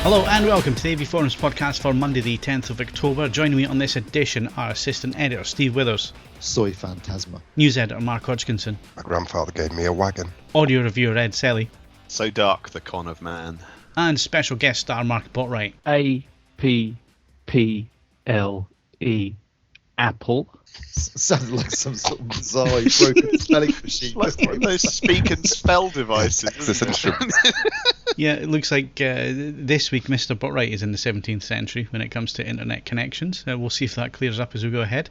Hello and welcome to the AVForums podcast for Monday the 10th of October. Joining me on this edition are Assistant Editor Steve Withers, Soy Phantasma, News Editor Mark Hodgkinson, My grandfather gave me a wagon, Audio Reviewer Ed Selley, So Dark, the Con of Man, and special guest star Mark Botwright. A-P-P-L-E, Apple. Sounded like some sort of bizarre broken spelling machine. like one of those speak and spell devices. Texas Instruments. Yeah, it looks like this week Mr. Botwright is in the 17th century when it comes to internet connections. We'll see if that clears up as we go ahead.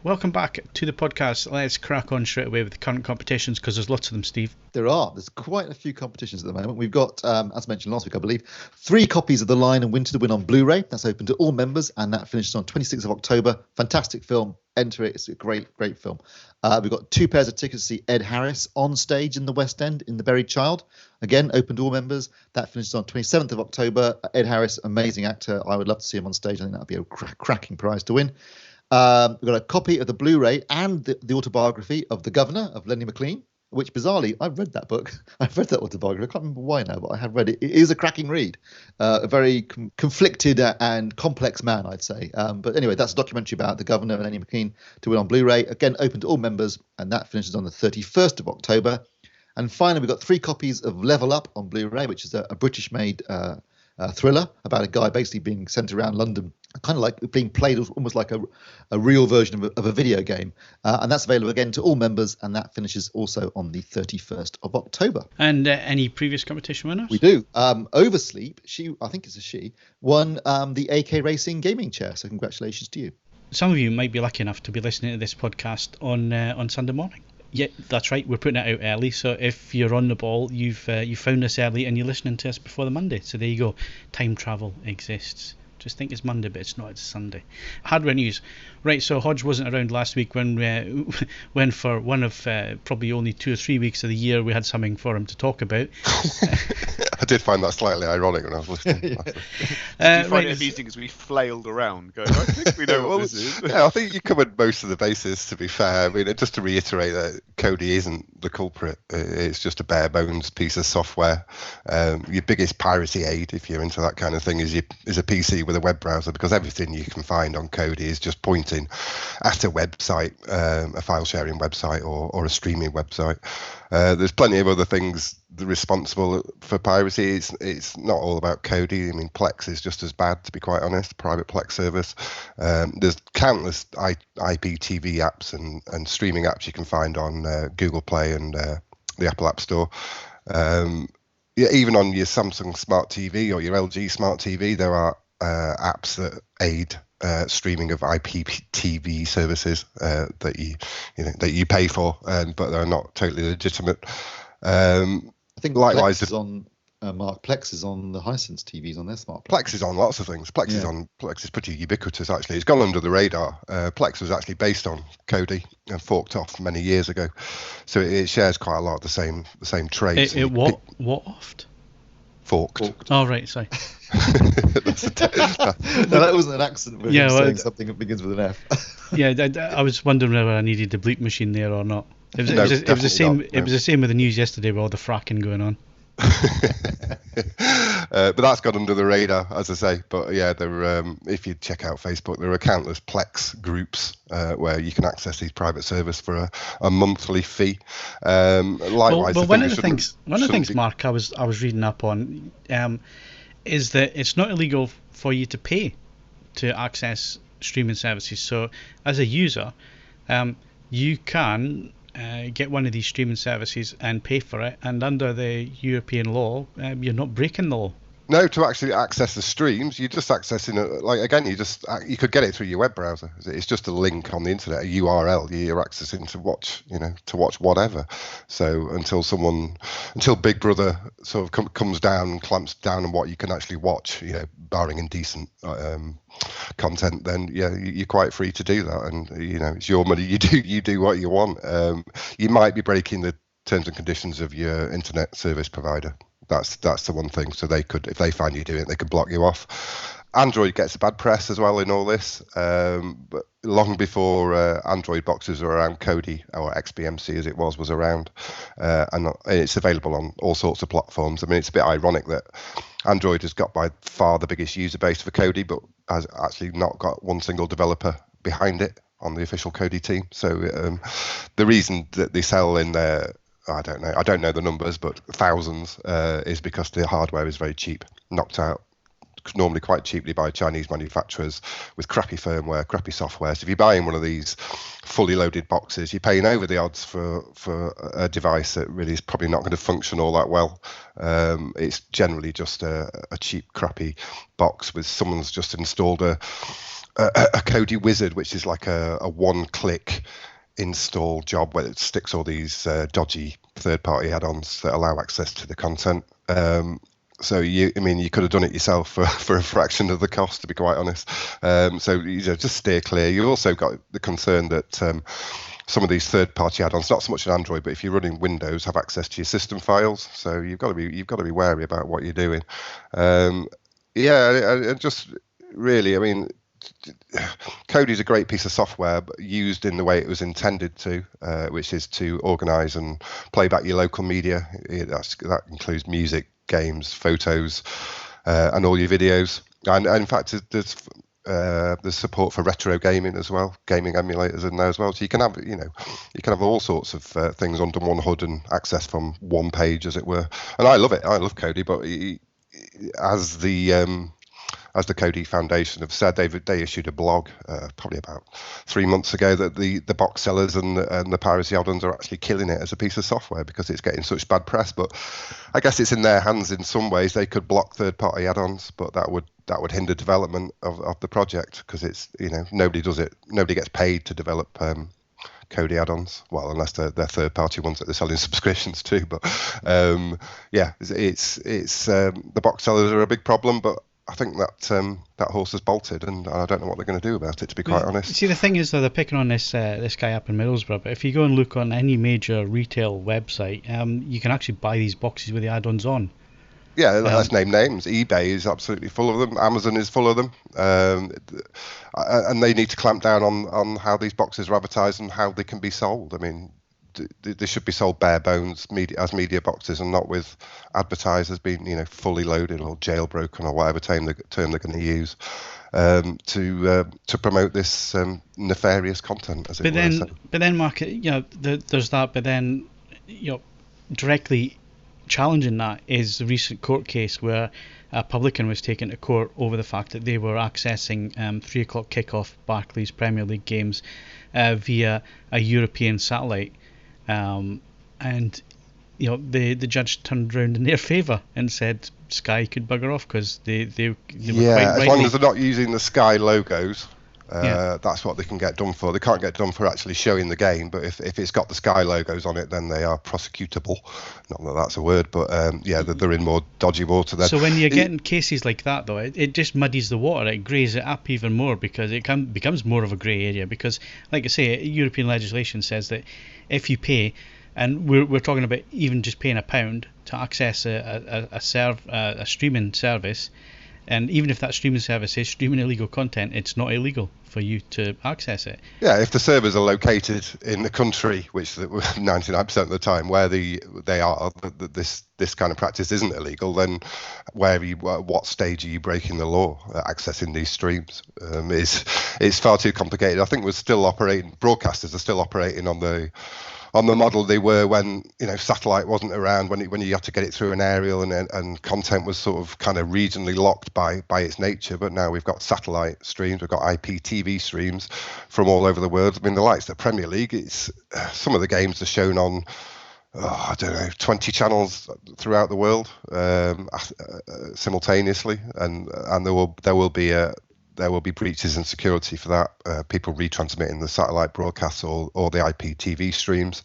Welcome back to the podcast. Let's crack on straight away with the current competitions because there's lots of them, Steve. There's quite a few competitions at the moment. We've got, as mentioned last week, I believe, 3 copies of The Lion and Winter to win on Blu-ray. That's open to all members, and that finishes on 26th of October. Fantastic film. Enter it. It's a great film. We've got 2 pairs of tickets to see Ed Harris on stage in the West End in The Buried Child. Again, open to all members. That finishes on 27th of October. Ed Harris, amazing actor. I would love to see him on stage. I think that would be a cracking prize to win. We've got a copy of the Blu-ray and the autobiography of The Guv'nor of Lenny McLean, which bizarrely, I've read that book. I've read that autobiography. I can't remember why now, but I have read it. It is a cracking read. A very conflicted and complex man, I'd say. But anyway, that's a documentary about the Guv'nor and Lenny McLean to win on Blu-ray. Again, open to all members, and that finishes on the 31st of October. And finally, we've got 3 copies of Level Up on Blu-ray, which is a British-made thriller about a guy basically being sent around London, kind of like being played almost like a real version of a video game. And that's available again to all members, and that finishes also on the 31st of October. And any previous competition winners? We do. Oversleep, I think it's a she, won the AK Racing gaming chair. So congratulations to you. Some of you might be lucky enough to be listening to this podcast on Sunday morning. Yeah, that's right. We're putting it out early, so if you're on the ball, you found us early and you're listening to us before the Monday. So there you go. Time travel exists. Just think it's Monday, but it's not. It's Sunday. Hardware news. Right, so Hodge wasn't around last week when for one of probably only 2 or 3 weeks of the year we had something for him to talk about. I did find that slightly ironic when I was listening. Did you find it amusing as we flailed around going, I think we know what this is? Yeah, I think you covered most of the bases, to be fair. I mean, just to reiterate that Kodi isn't the culprit. It's just a bare bones piece of software. Your biggest piracy aid, if you're into that kind of thing, is a PC with a web browser, because everything you can find on Kodi is just pointing at a website, a file sharing website or a streaming website. There's plenty of other things that are responsible for piracy. It's not all about Kodi. I mean, Plex is just as bad, to be quite honest, private Plex service. There's countless IPTV apps and streaming apps you can find on Google Play and the Apple App Store. Even on your Samsung Smart TV or your LG Smart TV, there are apps that aid streaming of IPTV services that you pay for, but they're not totally legitimate. I think likewise, Plex is on Mark. Plex is on the Hisense TVs on their smart. Plex is on lots of things. Plex is pretty ubiquitous, actually. It's gone under the radar. Plex was actually based on Kodi and forked off many years ago, so it shares quite a lot of the same traits. What oft? Forked. Oh, right, sorry. That wasn't an accent. Saying something that begins with an F. Yeah, I was wondering whether I needed the bleep machine there or not. It was the same. It was the same with the news yesterday with all the fracking going on. But that's got under the radar, as I say. But yeah, if you check out Facebook, there are countless Plex groups where you can access these private service for a monthly fee. Likewise, but one of the things, Mark, I was reading up on, is that it's not illegal for you to pay to access streaming services. So as a user, you can get one of these streaming services and pay for it, and under the European law, you're not breaking the law. No, to actually access the streams, you're just accessing you could get it through your web browser. It's just a link on the internet, a URL you're accessing to watch whatever. So until Big Brother sort of comes down and clamps down on what you can actually watch, barring indecent content, then you're quite free to do that, and it's your money. You do what you want. You might be breaking the terms and conditions of your internet service provider. That's the one thing. So they could, if they find you doing it, they could block you off. Android gets a bad press as well in all this, but long before Android boxes were around, Kodi, or XBMC as it was around, and it's available on all sorts of platforms. I mean, it's a bit ironic that Android has got by far the biggest user base for Kodi, but has actually not got one single developer behind it on the official Kodi team. So the reason that they sell in their, I don't know the numbers, but thousands, is because the hardware is very cheap, knocked out normally quite cheaply by Chinese manufacturers with crappy firmware, crappy software. So if you're buying one of these fully loaded boxes, you're paying over the odds for a device that really is probably not going to function all that well. It's generally just a cheap, crappy box with someone's just installed a Kodi wizard, which is like a one-click install job where it sticks all these dodgy third-party add-ons that allow access to the content. So you could have done it yourself for a fraction of the cost, to be quite honest. So just steer clear. You've also got the concern that some of these third-party add-ons, not so much on Android, but if you're running Windows, have access to your system files. So you've got to be wary about what you're doing. Just really, Kodi is a great piece of software, but used in the way it was intended to, which is to organise and play back your local media. That includes music, games, photos, and all your videos. And in fact, there's support for retro gaming as well, gaming emulators in there as well. So you can have all sorts of things under one hood and access from one page, as it were. And I love it. I love Kodi, but as the Kodi Foundation have said, they issued a blog probably about 3 months ago that the box sellers and the piracy add-ons are actually killing it as a piece of software because it's getting such bad press. But I guess it's in their hands in some ways. They could block third-party add-ons, but that would hinder development of the project because it's nobody does it. Nobody gets paid to develop Kodi add-ons, well, unless they're third-party ones that they're selling subscriptions to. But it's the box sellers are a big problem, but I think that horse has bolted, and I don't know what they're going to do about it, to be quite honest. See, the thing is, though, they're picking on this guy up in Middlesbrough, but if you go and look on any major retail website, you can actually buy these boxes with the add-ons on. Yeah, let's name names. eBay is absolutely full of them. Amazon is full of them. And they need to clamp down on how these boxes are advertised and how they can be sold. They should be sold bare bones as media boxes and not with advertisers being fully loaded or jailbroken or whatever term they're going to use to promote this nefarious content, as it were. But then, Mark, there's that. But then, directly challenging that is the recent court case where a publican was taken to court over the fact that they were accessing 3 o'clock kickoff Barclays Premier League games via a European satellite. And the judge turned around in their favour and said Sky could bugger off because they were quite as long as they're not using the Sky logos, that's what they can get done for. They can't get done for actually showing the game, but if it's got the Sky logos on it, then they are prosecutable. Not that that's a word, but they're in more dodgy water then. So when you're getting cases like that, though, it just muddies the water. It greys it up even more because it becomes more of a grey area. Because, like I say, European legislation says that if you pay, and we're talking about even just paying £1 to access a streaming service, and even if that streaming service is streaming illegal content, it's not illegal for you to access it. Yeah, if the servers are located in the country, which 99% of the time where they are, this kind of practice isn't illegal, then what stage are you breaking the law accessing these streams? It's far too complicated. I think broadcasters are still operating on the model they were when satellite wasn't around, when you had to get it through an aerial and content was sort of kind of regionally locked by its nature. But now we've got satellite streams, we've got IPTV streams from all over the world. The likes of the Premier League, some of the games are shown on 20 channels throughout the world simultaneously, and there will be breaches in security for that. People retransmitting the satellite broadcasts or the IPTV streams,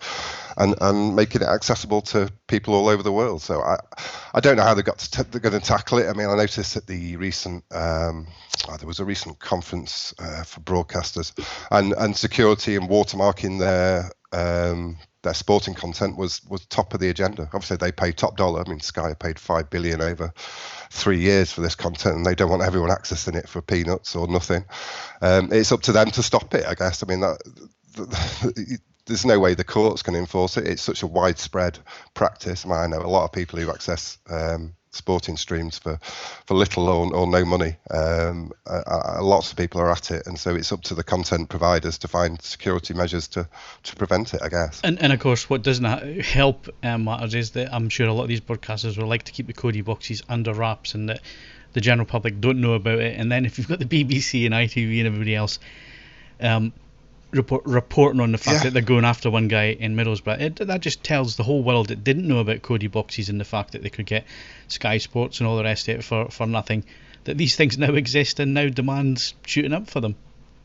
and making it accessible to people all over the world. So I don't know how they're going to tackle it. I noticed at the recent there was a recent conference for broadcasters, and security and watermarking their sporting content was top of the agenda. Obviously, they pay top dollar. Sky paid $5 billion over 3 years for this content, and they don't want everyone accessing it for peanuts or nothing. It's up to them to stop it, I guess. There's no way the courts can enforce it. It's such a widespread practice. I know a lot of people who access sporting streams for little or no money. Lots of people are at it, and so it's up to the content providers to find security measures to prevent it, I guess. And of course, what doesn't help matters is that I'm sure a lot of these broadcasters will like to keep the Kodi boxes under wraps, and that the general public don't know about it. And then if you've got the BBC and ITV and everybody else reporting on the fact that they're going after one guy in Middlesbrough, that just tells the whole world that didn't know about Kodi boxes and the fact that they could get Sky Sports and all the rest of it for nothing, that these things now exist and now demand's shooting up for them.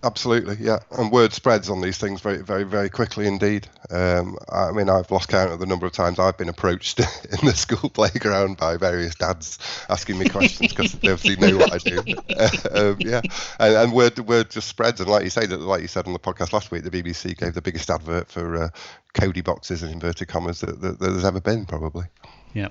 Absolutely, yeah, and word spreads on these things very, very, very quickly indeed. I mean, I've lost count of the number of times I've been approached in the school playground by various dads asking me questions because they obviously know what I do. And word just spreads, and like you said on the podcast last week, the BBC gave the biggest advert for Kodi boxes in inverted commas that there's ever been, probably. Yeah.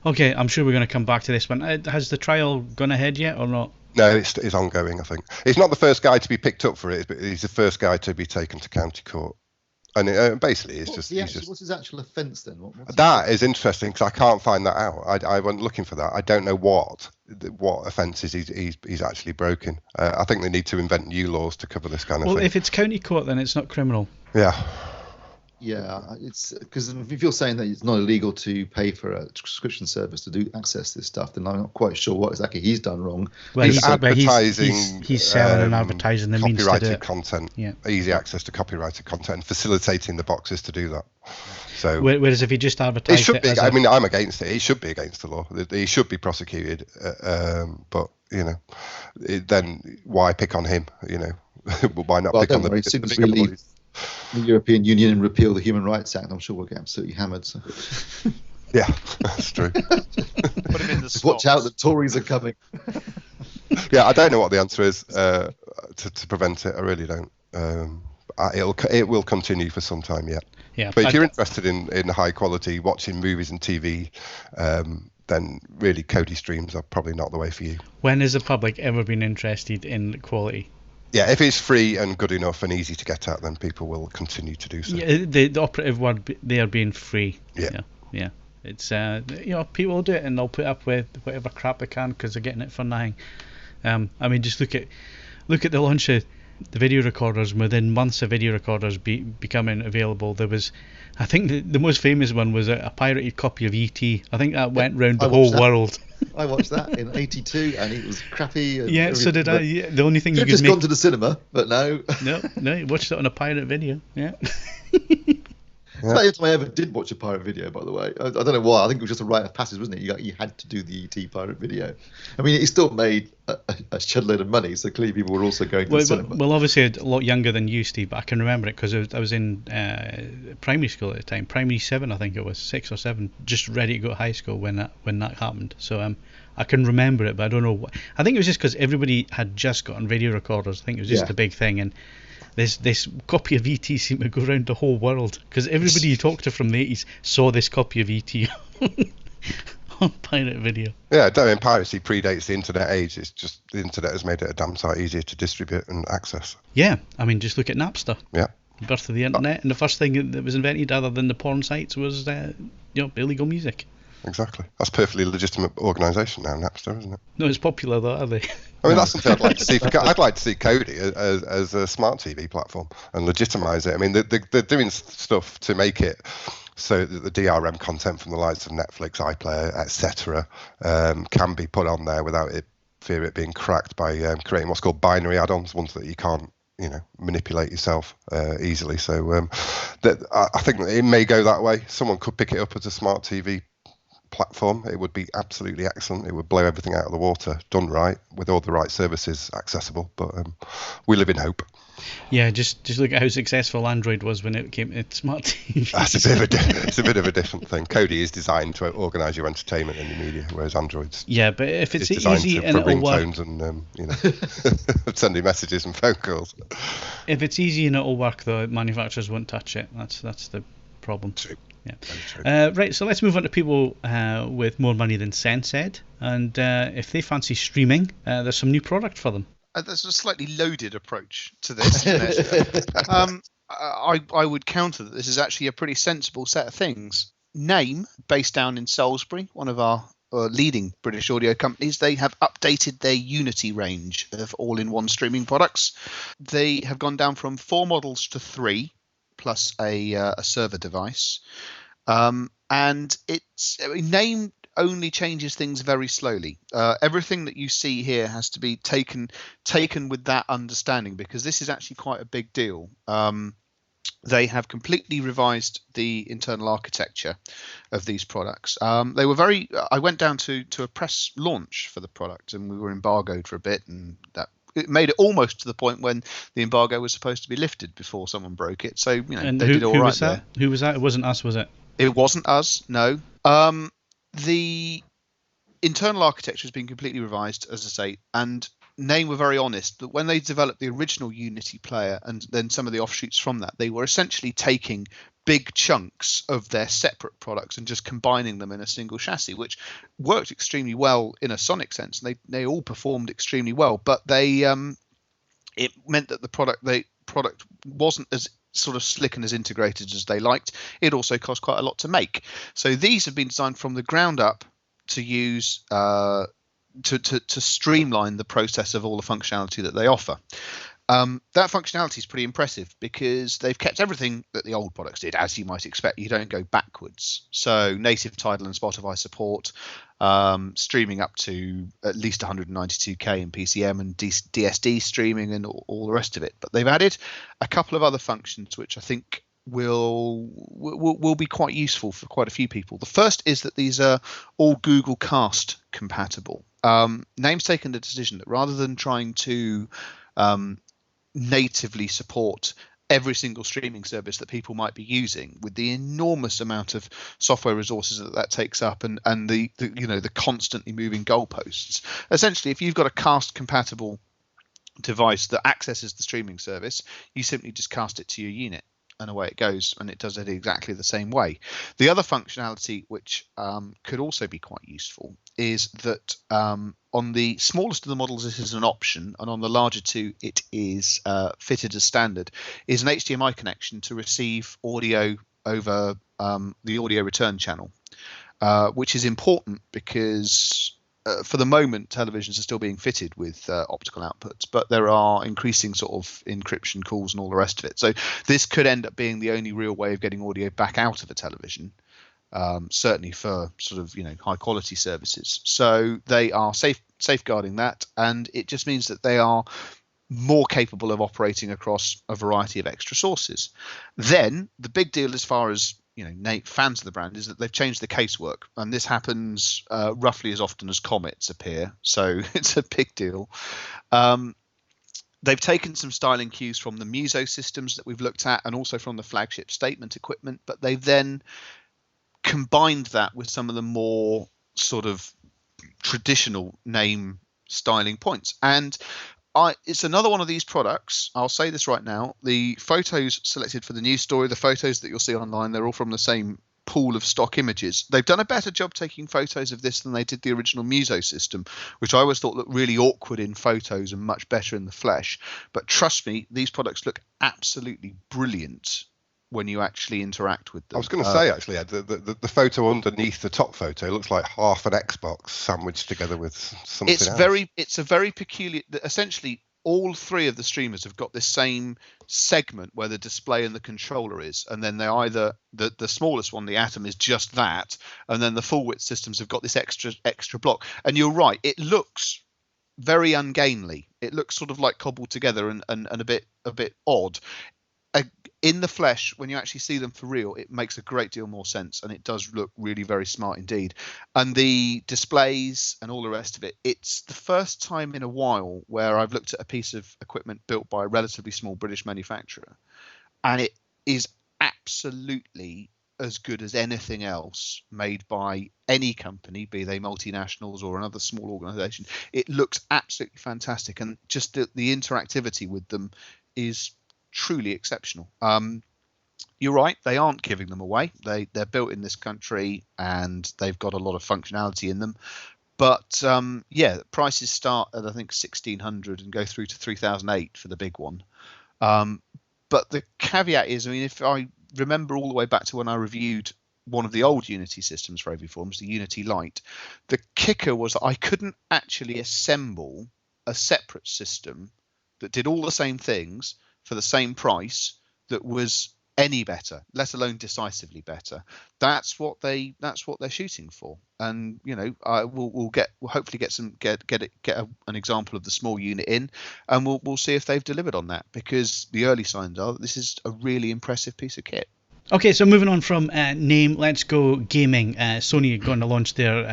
Okay, I'm sure we're going to come back to this one. Has the trial gone ahead yet or not? No, it's ongoing, I think. He's not the first guy to be picked up for it, but he's the first guy to be taken to county court. And basically, what's his actual offence then? That is interesting because I can't find that out. I went looking for that. I don't know what offences he's actually broken. I think they need to invent new laws to cover this kind of thing. Well, if it's county court, then it's not criminal. Yeah. Yeah, it's because if you're saying that it's not illegal to pay for a subscription service to access this stuff, then I'm not quite sure what exactly he's done wrong. Well, he's advertising. He's selling and advertising the means to do it. Copyrighted content, easy access to copyrighted content, facilitating the boxes to do that. So, whereas if he just advertised it should be. I mean, I'm against it. It should be against the law. He should be prosecuted. But then why pick on him? Why not pick on the bigger boys? The European Union and repeal the Human Rights Act, I'm sure we'll get absolutely hammered. So. Yeah, that's true. Put him in the stocks. Watch out, the Tories are coming. Yeah, I don't know what the answer is to prevent it. I really don't. It will continue for some time yet. Yeah, but if you're interested in high quality watching movies and TV, then really Kodi streams are probably not the way for you. When has the public ever been interested in quality? Yeah, if it's free and good enough and easy to get at, then people will continue to do so. Yeah, the operative word there being free. Yeah. It's people will do it and they'll put up with whatever crap they can because they're getting it for nothing. I mean, just look at the launch of the video recorders. Within months of video recorders becoming available, there was, I think the most famous one was a pirated copy of E.T. I think that went round the whole world. I watched that in '82 and it was crappy. And so did I. Yeah, the only thing you could just gone to the cinema, but no. No, you watched it on a pirate video. Yeah. It's not even time I ever did watch a pirate video, by the way. I don't know why. I think it was just a rite of passage, wasn't it? You had to do the ET pirate video. I mean, it still made a shed load of money, so clearly people were also going to the cinema. Well, obviously a lot younger than you, Steve, but I can remember it because I was in primary school at the time. Primary 7, I think it was, 6 or 7, just ready to go to high school when that happened. So I can remember it, but I don't know. I think it was just because everybody had just gotten video recorders. I think it was just a big thing, and this copy of E.T. seemed to go around the whole world because everybody you talked to from the 80s saw this copy of E.T. on pirate video. Yeah, I mean, piracy predates the internet age. It's just the internet has made it a damn sight easier to distribute and access. Yeah, I mean, just look at Napster. Yeah. The birth of the internet, and the first thing that was invented other than the porn sites was illegal music. Exactly. That's a perfectly legitimate organisation now, Napster, isn't it? No, it's popular though, are they? I mean, that's something I'd like to see. I'd like to see Kodi as a smart TV platform and legitimise it. I mean, they're doing stuff to make it so that the DRM content from the likes of Netflix, iPlayer, etc., can be put on there without fear it being cracked by creating what's called binary add-ons, ones that you can't manipulate yourself easily. So I think that it may go that way. Someone could pick it up as a smart TV platform. It would be absolutely excellent. It would blow everything out of the water, done right, with all the right services accessible. But we live in hope. Yeah, just look at how successful Android was when it came to smart TV. That's a bit of a different thing. Kodi is designed to organise your entertainment and your media, whereas Android's but if it's easy and it'll ringtones and sending messages and phone calls. If it's easy and it'll work, though, manufacturers won't touch it. That's the problem. True. Yeah. Right, so let's move on to people with more money than Sense Ed, and if they fancy streaming, there's some new product for them. There's a slightly loaded approach to this, isn't it? I would counter that this is actually a pretty sensible set of things. Naim, based down in Salisbury, one of our leading British audio companies, they have updated their Unity range of all-in-one streaming products. They have gone down from 4 models to 3, plus a server device. And Naim only changes things very slowly. Everything that you see here has to be taken with that understanding, because this is actually quite a big deal. They have completely revised the internal architecture of these products. They were I went down to a press launch for the product, and we were embargoed for a bit, and it made it almost to the point when the embargo was supposed to be lifted before someone broke it. So, and they did all right. Who was that? Who was that? It wasn't us, was it? It wasn't us, no. The internal architecture has been completely revised, as I say, and Naim were very honest that when they developed the original Unity player and then some of the offshoots from that, they were essentially taking big chunks of their separate products and just combining them in a single chassis, which worked extremely well in a sonic sense. And they all performed extremely well, but it meant that the product wasn't as sort of slick and as integrated as they liked. It also cost quite a lot to make. So these have been designed from the ground up to use to streamline the process of all the functionality that they offer. That functionality is pretty impressive because they've kept everything that the old products did, as you might expect. You don't go backwards. So native Tidal and Spotify support, streaming up to at least 192K in PCM and DSD streaming and all the rest of it. But they've added a couple of other functions which I think will be quite useful for quite a few people. The first is that these are all Google Cast compatible. Naim's taken the decision that rather than trying to natively support every single streaming service that people might be using, with the enormous amount of software resources that takes up and the constantly moving goalposts. Essentially, if you've got a Cast compatible device that accesses the streaming service, you simply just cast it to your unit and away it goes, and it does it exactly the same way. The other functionality which could also be quite useful is that on the smallest of the models this is an option, and on the larger two it is fitted as standard, is an HDMI connection to receive audio over the audio return channel, which is important because for the moment televisions are still being fitted with optical outputs, but there are increasing sort of encryption calls and all the rest of it. So this could end up being the only real way of getting audio back out of a television, certainly for sort of high quality services. So they are safeguarding that, and it just means that they are more capable of operating across a variety of extra sources. Then the big deal, as far as fans of the brand, is that they've changed the casework, and this happens roughly as often as comets appear, so it's a big deal. They've taken some styling cues from the Muso systems that we've looked at, and also from the flagship statement equipment, but they've then combined that with some of the more sort of traditional Naim styling points. And it's another one of these products. I'll say this right now. The photos selected for the news story, the photos that you'll see online, they're all from the same pool of stock images. They've done a better job taking photos of this than they did the original Muso system, which I always thought looked really awkward in photos and much better in the flesh. But trust me, these products look absolutely brilliant when you actually interact with them. I was going to say, actually, Ed, the photo underneath the top photo looks like half an Xbox sandwiched together with something else. It's a very peculiar. Essentially, all three of the streamers have got this same segment where the display and the controller is, and then they're either the smallest one, the Atom, is just that, and then the full width systems have got this extra block. And you're right, it looks very ungainly. It looks sort of like cobbled together and a bit odd. In the flesh, when you actually see them for real, it makes a great deal more sense, and it does look really very smart indeed. And the displays and all the rest of it, it's the first time in a while where I've looked at a piece of equipment built by a relatively small British manufacturer, and it is absolutely as good as anything else made by any company, be they multinationals or another small organization. It looks absolutely fantastic, and just the interactivity with them is truly exceptional. You're right, they aren't giving them away. They're built in this country and they've got a lot of functionality in them. But prices start at I think 1,600 and go through to 3,008 for the big one. But the caveat is, I mean, if I remember all the way back to when I reviewed one of the old Unity systems for AVForums, the Unity Lite. The kicker was that I couldn't actually assemble a separate system that did all the same things for the same price that was any better, let alone decisively better. That's what they're shooting for. And we'll hopefully get an example of the small unit in, and we'll see if they've delivered on that, because the early signs are that this is a really impressive piece of kit. Okay, so moving on from Naim, let's go gaming. Sony are going to launch their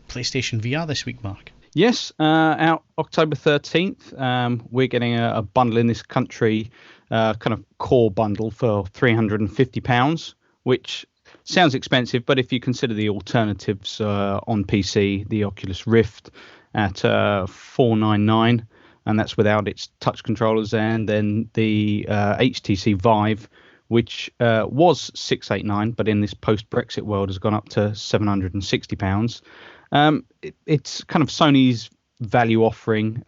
PlayStation VR this week, Mark. Yes, out October 13th. We're getting a bundle in this country, kind of core bundle for £350, which sounds expensive, but if you consider the alternatives on PC, the Oculus Rift at $499, and that's without its touch controllers, and then the HTC Vive, which was $689, but in this post-Brexit world has gone up to £760. It's kind of Sony's value offering,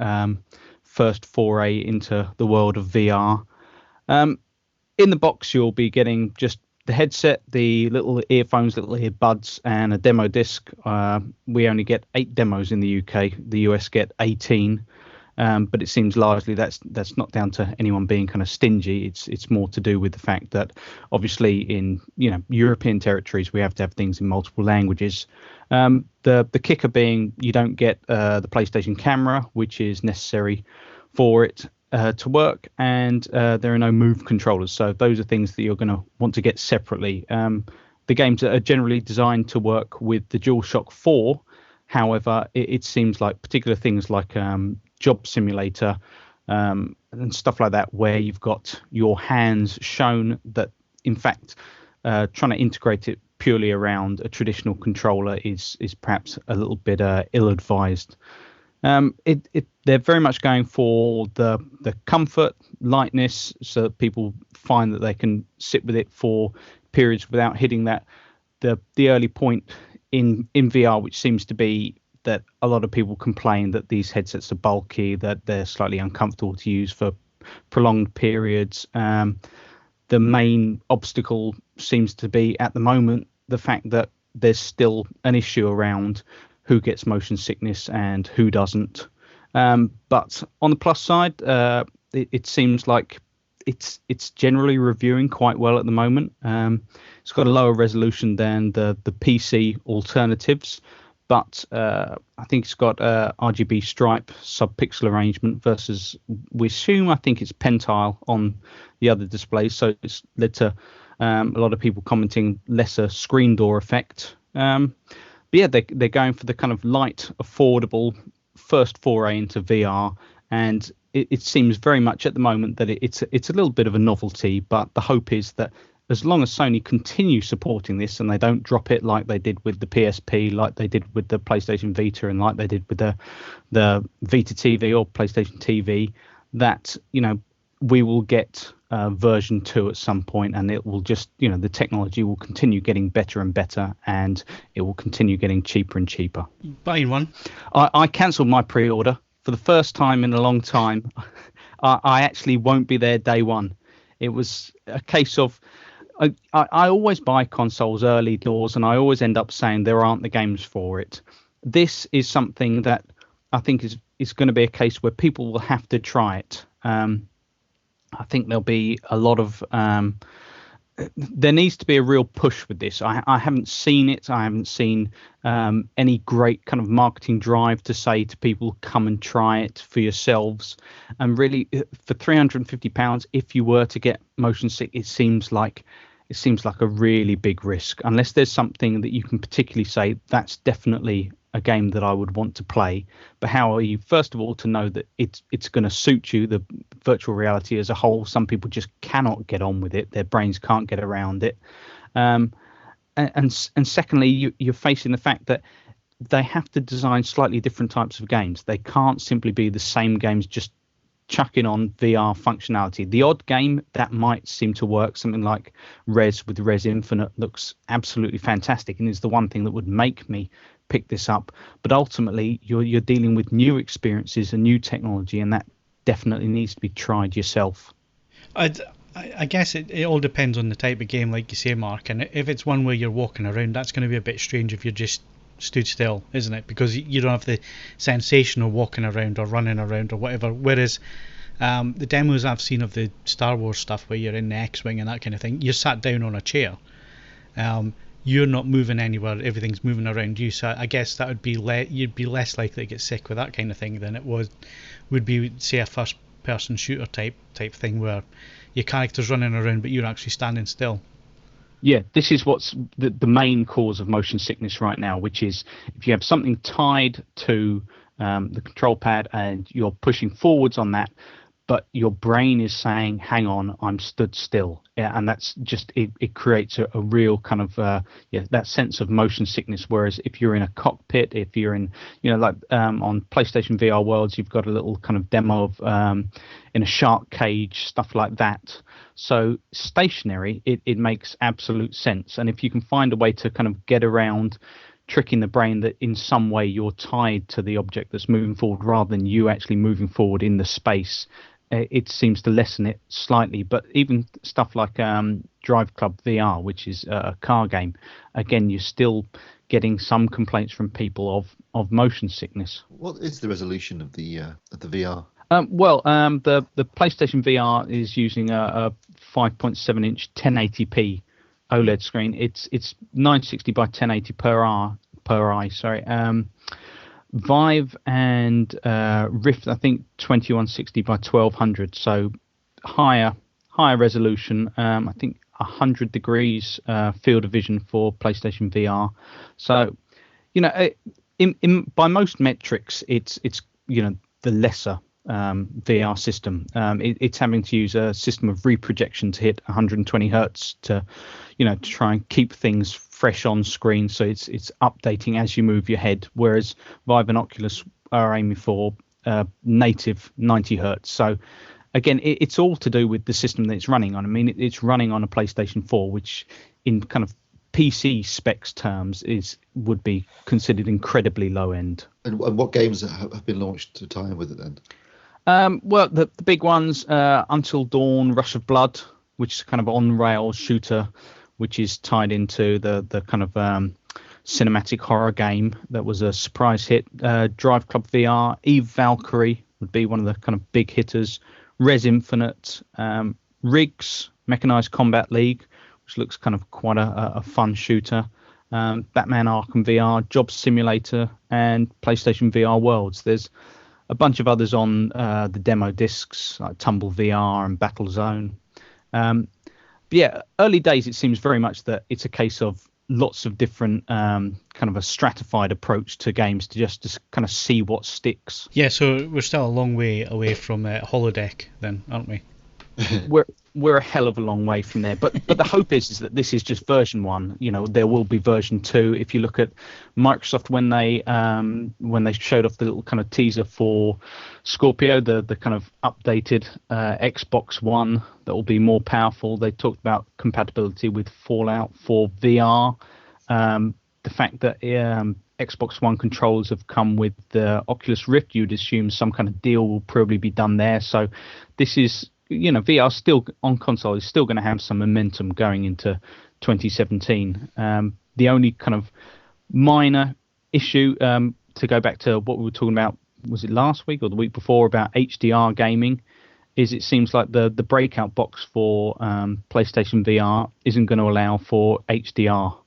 first foray into the world of VR. In the box, you'll be getting just the headset, the little earphones, little earbuds, and a demo disc. We only get 8 demos in the UK. The US get 18. But it seems largely that's not down to anyone being kind of stingy. It's more to do with the fact that obviously in European territories we have to have things in multiple languages. The kicker being you don't get the PlayStation camera, which is necessary for it to work, and there are no Move controllers. So those are things that you're going to want to get separately. The games are generally designed to work with the DualShock 4. However, it seems like particular things like Job Simulator and stuff like that, where you've got your hands shown, that in fact trying to integrate it purely around a traditional controller is perhaps a little bit ill-advised. They're very much going for the comfort, lightness, so that people find that they can sit with it for periods without hitting that the early point in VR, which seems to be that a lot of people complain that these headsets are bulky, that they're slightly uncomfortable to use for prolonged periods. The main obstacle seems to be at the moment the fact that there's still an issue around who gets motion sickness and who doesn't. But on the plus side, it seems like it's generally reviewing quite well at the moment. It's got a lower resolution than the PC alternatives, but I think it's got RGB stripe sub-pixel arrangement versus, we assume, I think it's pentile on the other displays. So it's led to a lot of people commenting lesser screen door effect. But yeah, they're going for the kind of light, affordable first foray into VR, and it seems very much at the moment that it's a little bit of a novelty. But the hope is that as long as Sony continue supporting this and they don't drop it like they did with the PSP, like they did with the PlayStation Vita, and like they did with the Vita TV or PlayStation TV, that we will get version 2 at some point, and it will just the technology will continue getting better and better, and it will continue getting cheaper and cheaper. Buying one. I cancelled my pre-order for the first time in a long time. I actually won't be there day one. It was a case of I always buy consoles early doors, and I always end up saying there aren't the games for it. This is something that I think is going to be a case where people will have to try it. I think there'll be a lot of there needs to be a real push with this. I haven't seen it. I haven't seen any great kind of marketing drive to say to people, come and try it for yourselves. And really, for £350, if you were to get motion sick, it seems like a really big risk, unless there's something that you can particularly say that's definitely a game that I would want to play. But how are you, first of all, to know that it's going to suit you, the virtual reality as a whole? Some people just cannot get on with it. Their brains can't get around it. And secondly, you're facing the fact that they have to design slightly different types of games. They can't simply be the same games just chucking on VR functionality. The odd game that might seem to work, something like Res with Res Infinite, looks absolutely fantastic and is the one thing that would make me pick this up. But ultimately, you're dealing with new experiences and new technology, and that definitely needs to be tried yourself. I guess it all depends on the type of game, like you say, Mark. And if it's one where you're walking around, that's going to be a bit strange if you're just stood still, isn't it? Because you don't have the sensation of walking around or running around or whatever. Whereas the demos I've seen of the Star Wars stuff, where you're in the X-Wing and that kind of thing, you're sat down on a chair. You're not moving anywhere, everything's moving around you. So I guess that would be you'd be less likely to get sick with that kind of thing than it would be, say, a first-person shooter type thing where your character's running around but you're actually standing still. Yeah, this is what's the main cause of motion sickness right now, which is if you have something tied to the control pad and you're pushing forwards on that, but your brain is saying, hang on, I'm stood still. Yeah, and that's just, it creates a real kind of, that sense of motion sickness. Whereas if you're in a cockpit, if you're in, like on PlayStation VR Worlds, you've got a little kind of demo of in a shark cage, stuff like that. So stationary, it makes absolute sense. And if you can find a way to kind of get around tricking the brain that in some way you're tied to the object that's moving forward rather than you actually moving forward in the space, it seems to lessen it slightly. But even stuff like Drive Club VR, which is a car game, again, you're still getting some complaints from people of motion sickness. What is the resolution of the VR? The PlayStation VR is using a 5.7 inch 1080p OLED screen. It's 960 by 1080 per eye. Vive and Rift, I think 2160 by 1200, so higher resolution. I think 100 degrees field of vision for PlayStation VR. So, by most metrics, it's the lesser VR system. It's having to use a system of reprojection to hit 120 hertz to try and keep things fresh on screen, so it's updating as you move your head, whereas Vive and Oculus are aiming for native 90 hertz. So again, it's all to do with the system that it's running on. I mean, it's running on a PlayStation 4, which in kind of PC specs terms would be considered incredibly low end. And what games have been launched to tie in with it then? The big ones, Until Dawn, Rush of Blood, which is kind of on-rail shooter, which is tied into the kind of cinematic horror game that was a surprise hit. Drive Club VR, Eve Valkyrie would be one of the kind of big hitters. Res Infinite, Riggs, Mechanized Combat League, which looks kind of quite a fun shooter. Batman Arkham VR, Job Simulator, and PlayStation VR Worlds. There's a bunch of others on the demo discs, like Tumble VR and Battlezone. Early days, it seems very much that it's a case of lots of different kind of a stratified approach to games to just kind of see what sticks. Yeah, so we're still a long way away from holodeck then, aren't we? We're a hell of a long way from there, but the hope is that this is just version 1. There will be version 2. If you look at Microsoft when they showed off the little kind of teaser for Scorpio, the kind of updated Xbox One that will be more powerful, they talked about compatibility with Fallout 4 VR. The fact that Xbox One controllers have come with the Oculus Rift, you'd assume some kind of deal will probably be done there. So this is, VR still on console is still going to have some momentum going into 2017. The only kind of minor issue, to go back to what we were talking about, was it last week or the week before, about HDR gaming, is it seems like the breakout box for PlayStation VR isn't going to allow for HDR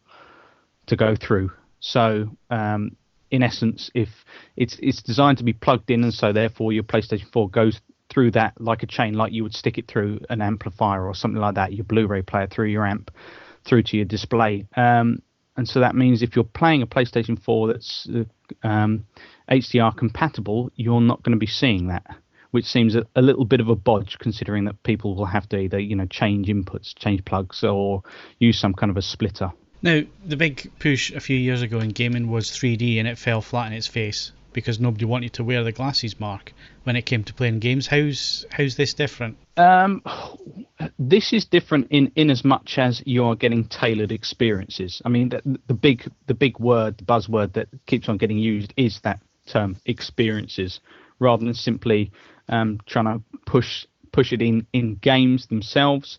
to go through. So in essence, if it's designed to be plugged in, and so therefore your PlayStation 4 goes through that like a chain, like you would stick it through an amplifier or something like that, your Blu-ray player through your amp through to your display. And so that means if you're playing a PlayStation 4 that's HDR compatible, you're not going to be seeing that, which seems a little bit of a bodge, considering that people will have to either change inputs, change plugs, or use some kind of a splitter. Now, the big push a few years ago in gaming was 3D, and it fell flat in its face because nobody wanted to wear the glasses, Mark, when it came to playing games. How's this different? This is different in as much as you're getting tailored experiences. I mean, the big word, the buzzword that keeps on getting used is that term experiences, rather than simply trying to push push it in games themselves.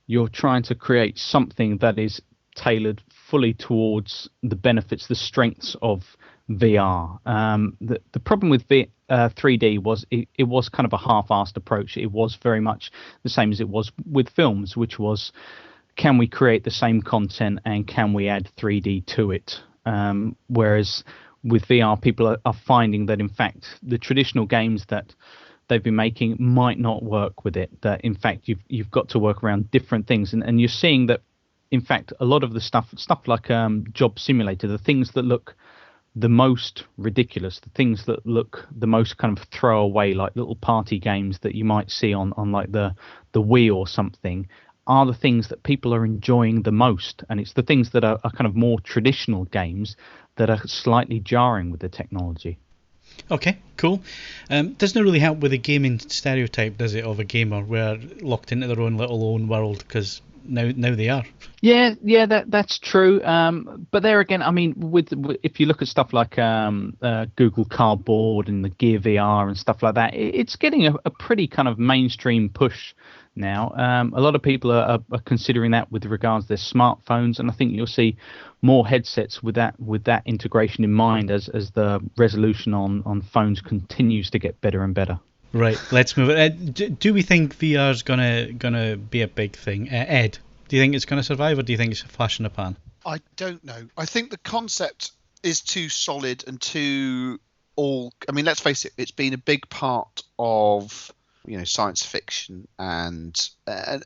You're trying to create something that is tailored fully towards the benefits, the strengths of VR. The problem with 3D was it was kind of a half-assed approach. It was very much the same as it was with films, which was, can we create the same content and can we add 3D to it? Whereas with VR, people are finding that, in fact, the traditional games that they've been making might not work with it. That, in fact, you've got to work around different things. And you're seeing that, in fact, a lot of the stuff like Job Simulator, the things that look the most ridiculous, the things that look the most kind of throwaway, like little party games that you might see on like the Wii or something, are the things that people are enjoying the most. And it's the things that are kind of more traditional games that are slightly jarring with the technology. Okay, cool. Doesn't really help with the gaming stereotype, does it, of a gamer where locked into their own world, because now they are. Yeah, that's true. But there again, I mean, with if you look at stuff like Google Cardboard and the Gear VR and stuff like that, it's getting a pretty kind of mainstream push now. A lot of people are considering that with regards to their smartphones, and I think you'll see more headsets with that integration in mind as the resolution on phones continues to get better and better. Right, let's move it. Do we think VR is gonna be a big thing? Ed, do you think it's going to survive, or do you think it's a flash in the pan? I don't know. I think the concept is too solid and too all. I mean, let's face it. It's been a big part of science fiction and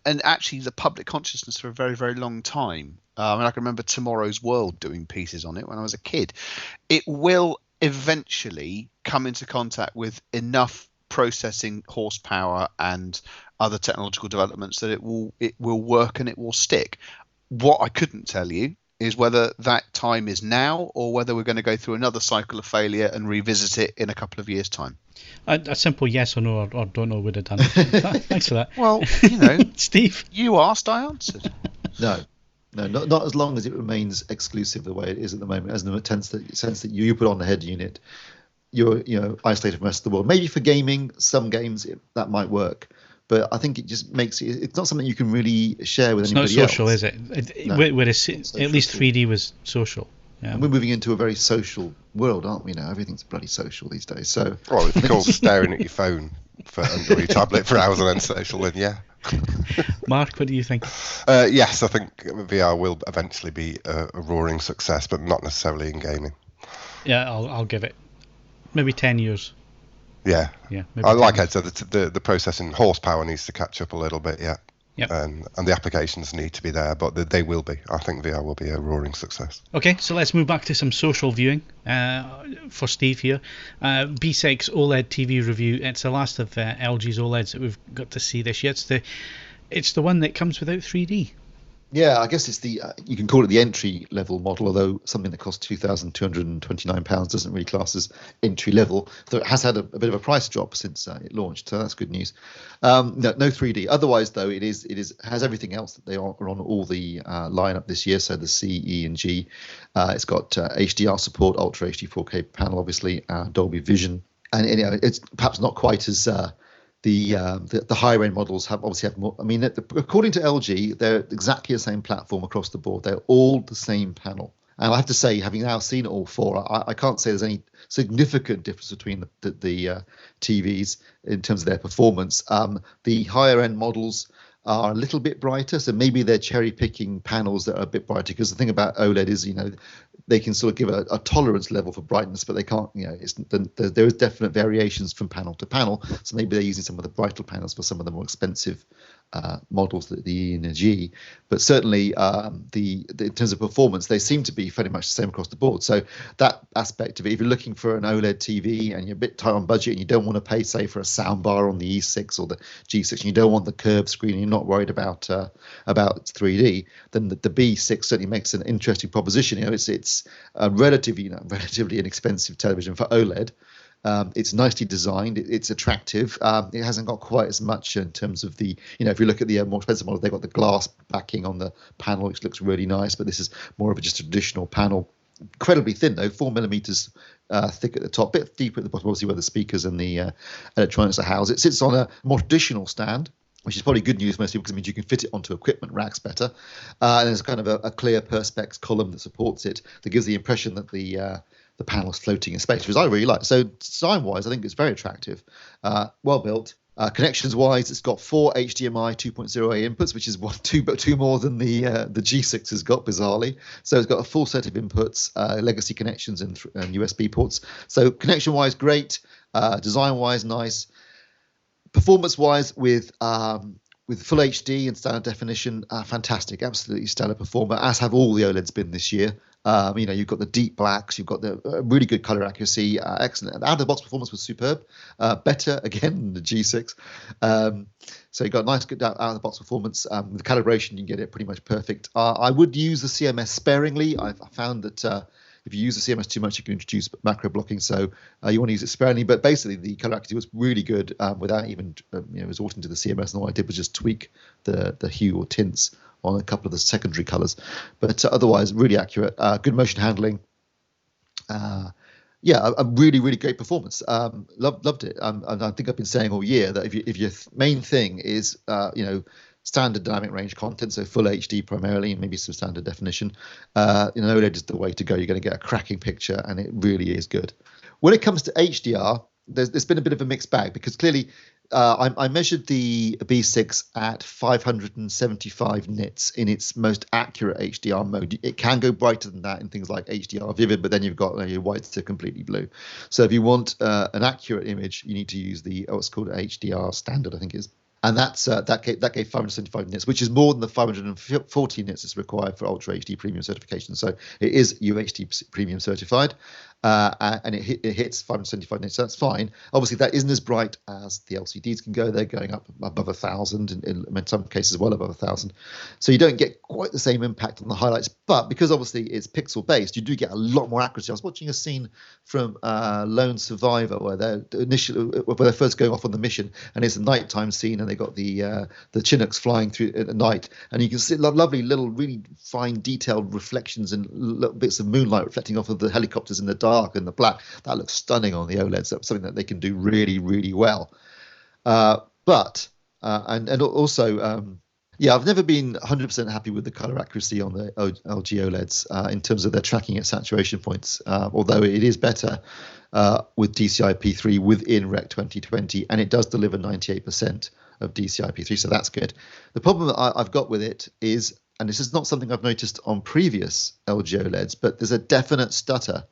actually the public consciousness for a very, very long time. I mean, I can remember Tomorrow's World doing pieces on it when I was a kid. It will eventually come into contact with enough processing horsepower and other technological developments that it will work and it will stick. What I couldn't tell you is whether that time is now or whether we're going to go through another cycle of failure and revisit it in a couple of years' time. A simple yes or no or don't know would have done it. Thanks for that. Well, Steve, you asked, I answered. No, not as long as it remains exclusive the way it is at the moment, as in the sense that you put on the head unit, you're isolated from the rest of the world. Maybe for gaming, some games that might work, but I think it just makes it's not something you can really share with anybody else. It's not social, is it? No, whereas at least 3D was social. Yeah. And we're moving into a very social world, aren't we? Now everything's bloody social these days. So, well, if you're staring at your phone or your tablet for hours and then social, then yeah. Mark, what do you think? Yes, I think VR will eventually be a roaring success, but not necessarily in gaming. Yeah, I'll give it maybe 10 years. Yeah. Like I said, the processing horsepower needs to catch up a little bit, yeah. Yep. And the applications need to be there, but they will be. I think VR will be a roaring success. Okay, so let's move back to some social viewing for Steve here. B6 OLED TV review. It's the last of LG's OLEDs that we've got to see this year. It's the one that comes without 3D. Yeah, I guess it's the you can call it the entry level model, although something that costs £2,229 doesn't really class as entry level. So it has had a bit of a price drop since it launched, so that's good news. No 3D. Otherwise, though, it has everything else that they are on all the lineup this year. So the C, E, and G. It's got HDR support, Ultra HD 4K panel, obviously, Dolby Vision, and it's perhaps not quite as the higher end models have more. I mean, according to LG, they're exactly the same platform across the board. They're all the same panel. And I have to say, having now seen all four, I can't say there's any significant difference between the TVs in terms of their performance. The higher end models are a little bit brighter, so maybe they're cherry picking panels that are a bit brighter, because the thing about OLED is they can sort of give a tolerance level for brightness, but they can't there is definite variations from panel to panel, so maybe they're using some of the brighter panels for some of the more expensive models, the E and the G, but certainly in terms of performance, they seem to be fairly much the same across the board. So that aspect of it, if you're looking for an OLED TV and you're a bit tight on budget and you don't want to pay, say, for a soundbar on the E6 or the G6, and you don't want the curved screen, and you're not worried about 3D, then the B6 certainly makes an interesting proposition. It's a relatively inexpensive television for OLED. It's nicely designed. It's attractive. It hasn't got quite as much in terms of the, if you look at the more expensive model, they've got the glass backing on the panel, which looks really nice. But this is more of just a traditional panel. incredibly thin though, 4mm thick at the top, bit deeper at the bottom, obviously where the speakers and the electronics are housed. It sits on a more traditional stand, which is probably good news for most people because it means you can fit it onto equipment racks better. And there's kind of a clear perspex column that supports it that gives the impression that the panel's floating in space, which I really like. So design-wise, I think it's very attractive, well built. Connections-wise, it's got 4 HDMI 2.0A inputs, which is two more than the G6 has got, bizarrely. So it's got a full set of inputs, legacy connections and USB ports. So connection-wise, great. Design-wise, nice. Performance-wise, with full HD and standard definition, fantastic, absolutely stellar performer, as have all the OLEDs been this year. You've got the deep blacks, you've got the really good color accuracy, excellent. Out of the box performance was superb, better again than the G6. So you've got nice good out of the box performance. The calibration, you can get it pretty much perfect. I would use the CMS sparingly. I've found that if you use the CMS too much, you can introduce macro blocking. So you want to use it sparingly. But basically, the color accuracy was really good without even resorting to the CMS. And all I did was just tweak the hue or tints on a couple of the secondary colors. But otherwise, really accurate. Good motion handling. A really, really great performance. Loved it. And I think I've been saying all year that if your main thing is, standard dynamic range content, so full HD primarily, and maybe some standard definition, OLED is the way to go. You're going to get a cracking picture, and it really is good. When it comes to HDR, there's been a bit of a mixed bag because clearly I measured the B6 at 575 nits in its most accurate HDR mode. It can go brighter than that in things like HDR Vivid, but then you've got your whites to completely blue. So if you want an accurate image, you need to use what's called HDR standard, I think it is. And that gave 575 nits, which is more than the 540 nits that's required for Ultra HD Premium certification. So it is UHD Premium certified, and it hits 575 nits. So that's fine. Obviously, that isn't as bright as the LCDs can go. They're going up above 1,000, in some cases well above 1,000. So you don't get quite the same impact on the highlights. But because obviously it's pixel based, you do get a lot more accuracy. I was watching a scene from Lone Survivor where they're first going off on the mission, and it's a nighttime scene, and they got the Chinooks flying through at night, and you can see lovely little, really fine, detailed reflections and little bits of moonlight reflecting off of the helicopters in the dark and the black. That looks stunning on the OLEDs. That's something that they can do really, really well. I've never been 100% happy with the color accuracy on the LG OLEDs in terms of their tracking at saturation points, although it is better with DCI-P3 within Rec 2020, and it does deliver 98% of DCI-P3, so that's good. The problem that I've got with it is, and this is not something I've noticed on previous LG OLEDs, but there's a definite stutter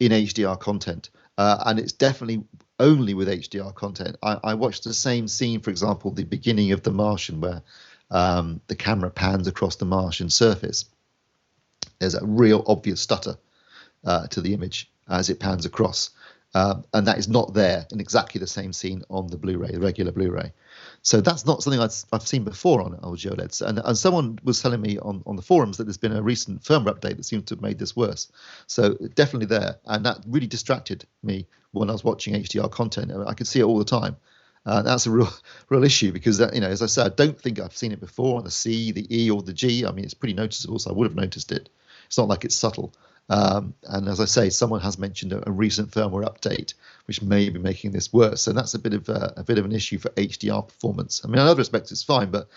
in HDR content, and it's definitely only with HDR content. I watched the same scene, for example, the beginning of The Martian, where the camera pans across the Martian surface. There's a real obvious stutter to the image as it pans across, and that is not there in exactly the same scene on the Blu-ray, the regular Blu-ray. So that's not something I've seen before on LG OLEDs. And someone was telling me on the forums that there's been a recent firmware update that seems to have made this worse. So definitely there, and that really distracted me when I was watching HDR content. I could see it all the time. That's a real issue because as I said, I don't think I've seen it before on the C, the E, or the G. I mean, it's pretty noticeable, so I would have noticed it. It's not like it's subtle. And as I say, someone has mentioned a recent firmware update which may be making this worse. So that's a bit of an issue for HDR performance. I mean, in other respects, it's fine, but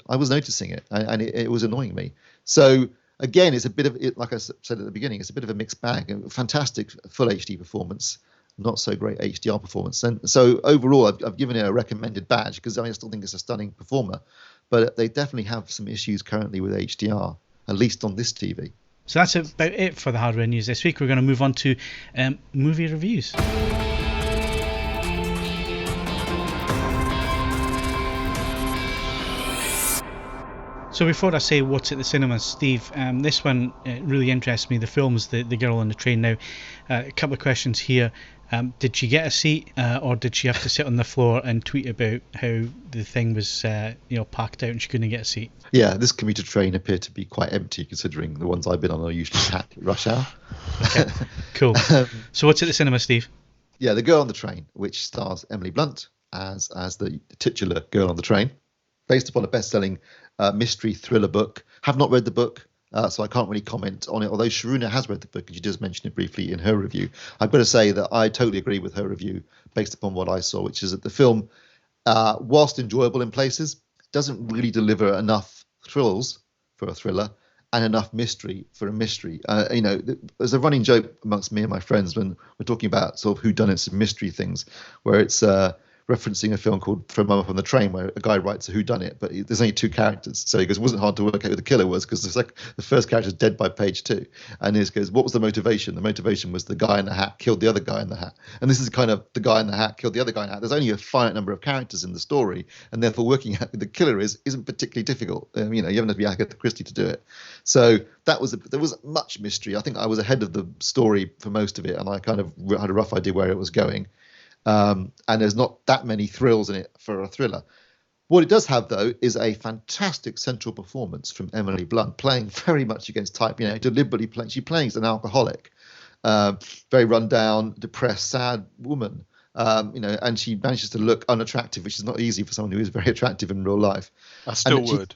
I was noticing it, and it was annoying me. So again, it's a bit of it, like I said at the beginning, it's a bit of a mixed bag. Fantastic full HD performance, not so great HDR performance. And so overall, I've given it a recommended badge because I still think it's a stunning performer, but they definitely have some issues currently with HDR, at least on this TV. So that's about it for the hardware news this week. We're going to move on to movie reviews. So before I say what's at the cinemas, Steve, this one really interests me. The film's The Girl on the Train. Now, a couple of questions here. Did she get a seat, or did she have to sit on the floor and tweet about how the thing was, packed out and she couldn't get a seat? Yeah, this commuter train appeared to be quite empty, considering the ones I've been on are usually packed at rush hour. Okay, cool. So what's at the cinema, Steve? Yeah, The Girl on the Train, which stars Emily Blunt as the titular girl on the train, based upon a best-selling mystery thriller book. Have not read the book. so I can't really comment on it. Although Sharuna has read the book, and she does mention it briefly in her review. I've got to say that I totally agree with her review based upon what I saw, which is that the film, whilst enjoyable in places, doesn't really deliver enough thrills for a thriller and enough mystery for a mystery. There's a running joke amongst me and my friends when we're talking about sort of whodunits and mystery things, where it's referencing a film called From Up on the Train, where a guy writes a whodunit, but there's only two characters. So he goes, it wasn't hard to work out who the killer was because it's like the first character is dead by page 2. And he goes, what was the motivation? The motivation was the guy in the hat killed the other guy in the hat. And this is kind of the guy in the hat killed the other guy in the hat. There's only a finite number of characters in the story, and therefore working out who the killer isn't particularly difficult. You don't have to be Agatha Christie to do it. So there was much mystery. I think I was ahead of the story for most of it, and I kind of had a rough idea where it was going. And there's not that many thrills in it for a thriller. What it does have, though, is a fantastic central performance from Emily Blunt, playing very much against type, deliberately playing. She's playing as an alcoholic, very run down, depressed, sad woman, and she manages to look unattractive, which is not easy for someone who is very attractive in real life. I still would.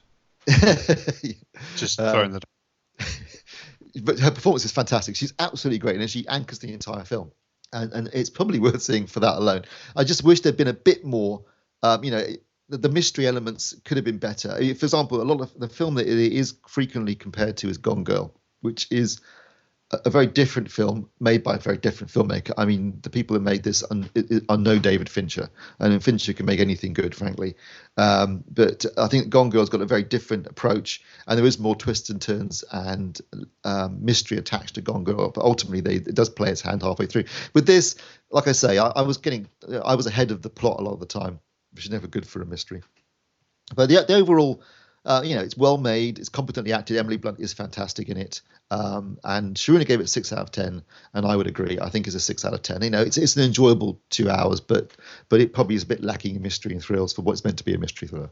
Just throwing that. But her performance is fantastic. She's absolutely great, and she anchors the entire film. And it's probably worth seeing for that alone. I just wish there'd been a bit more, the mystery elements could have been better. For example, a lot of the film that it is frequently compared to is Gone Girl, which is a very different film made by a very different filmmaker. I mean, the people who made this are no David Fincher, and Fincher can make anything good, frankly. But I think Gone Girl's got a very different approach, and there is more twists and turns and mystery attached to Gone Girl. But ultimately, it does play its hand halfway through. With this, like I say, I was ahead of the plot a lot of the time, which is never good for a mystery. But the overall. It's well made. It's competently acted. Emily Blunt is fantastic in it. And Sharuna gave it 6 out of 10, and I would agree. I think it's a 6 out of 10. It's an enjoyable 2 hours, but it probably is a bit lacking in mystery and thrills for what's meant to be a mystery thriller.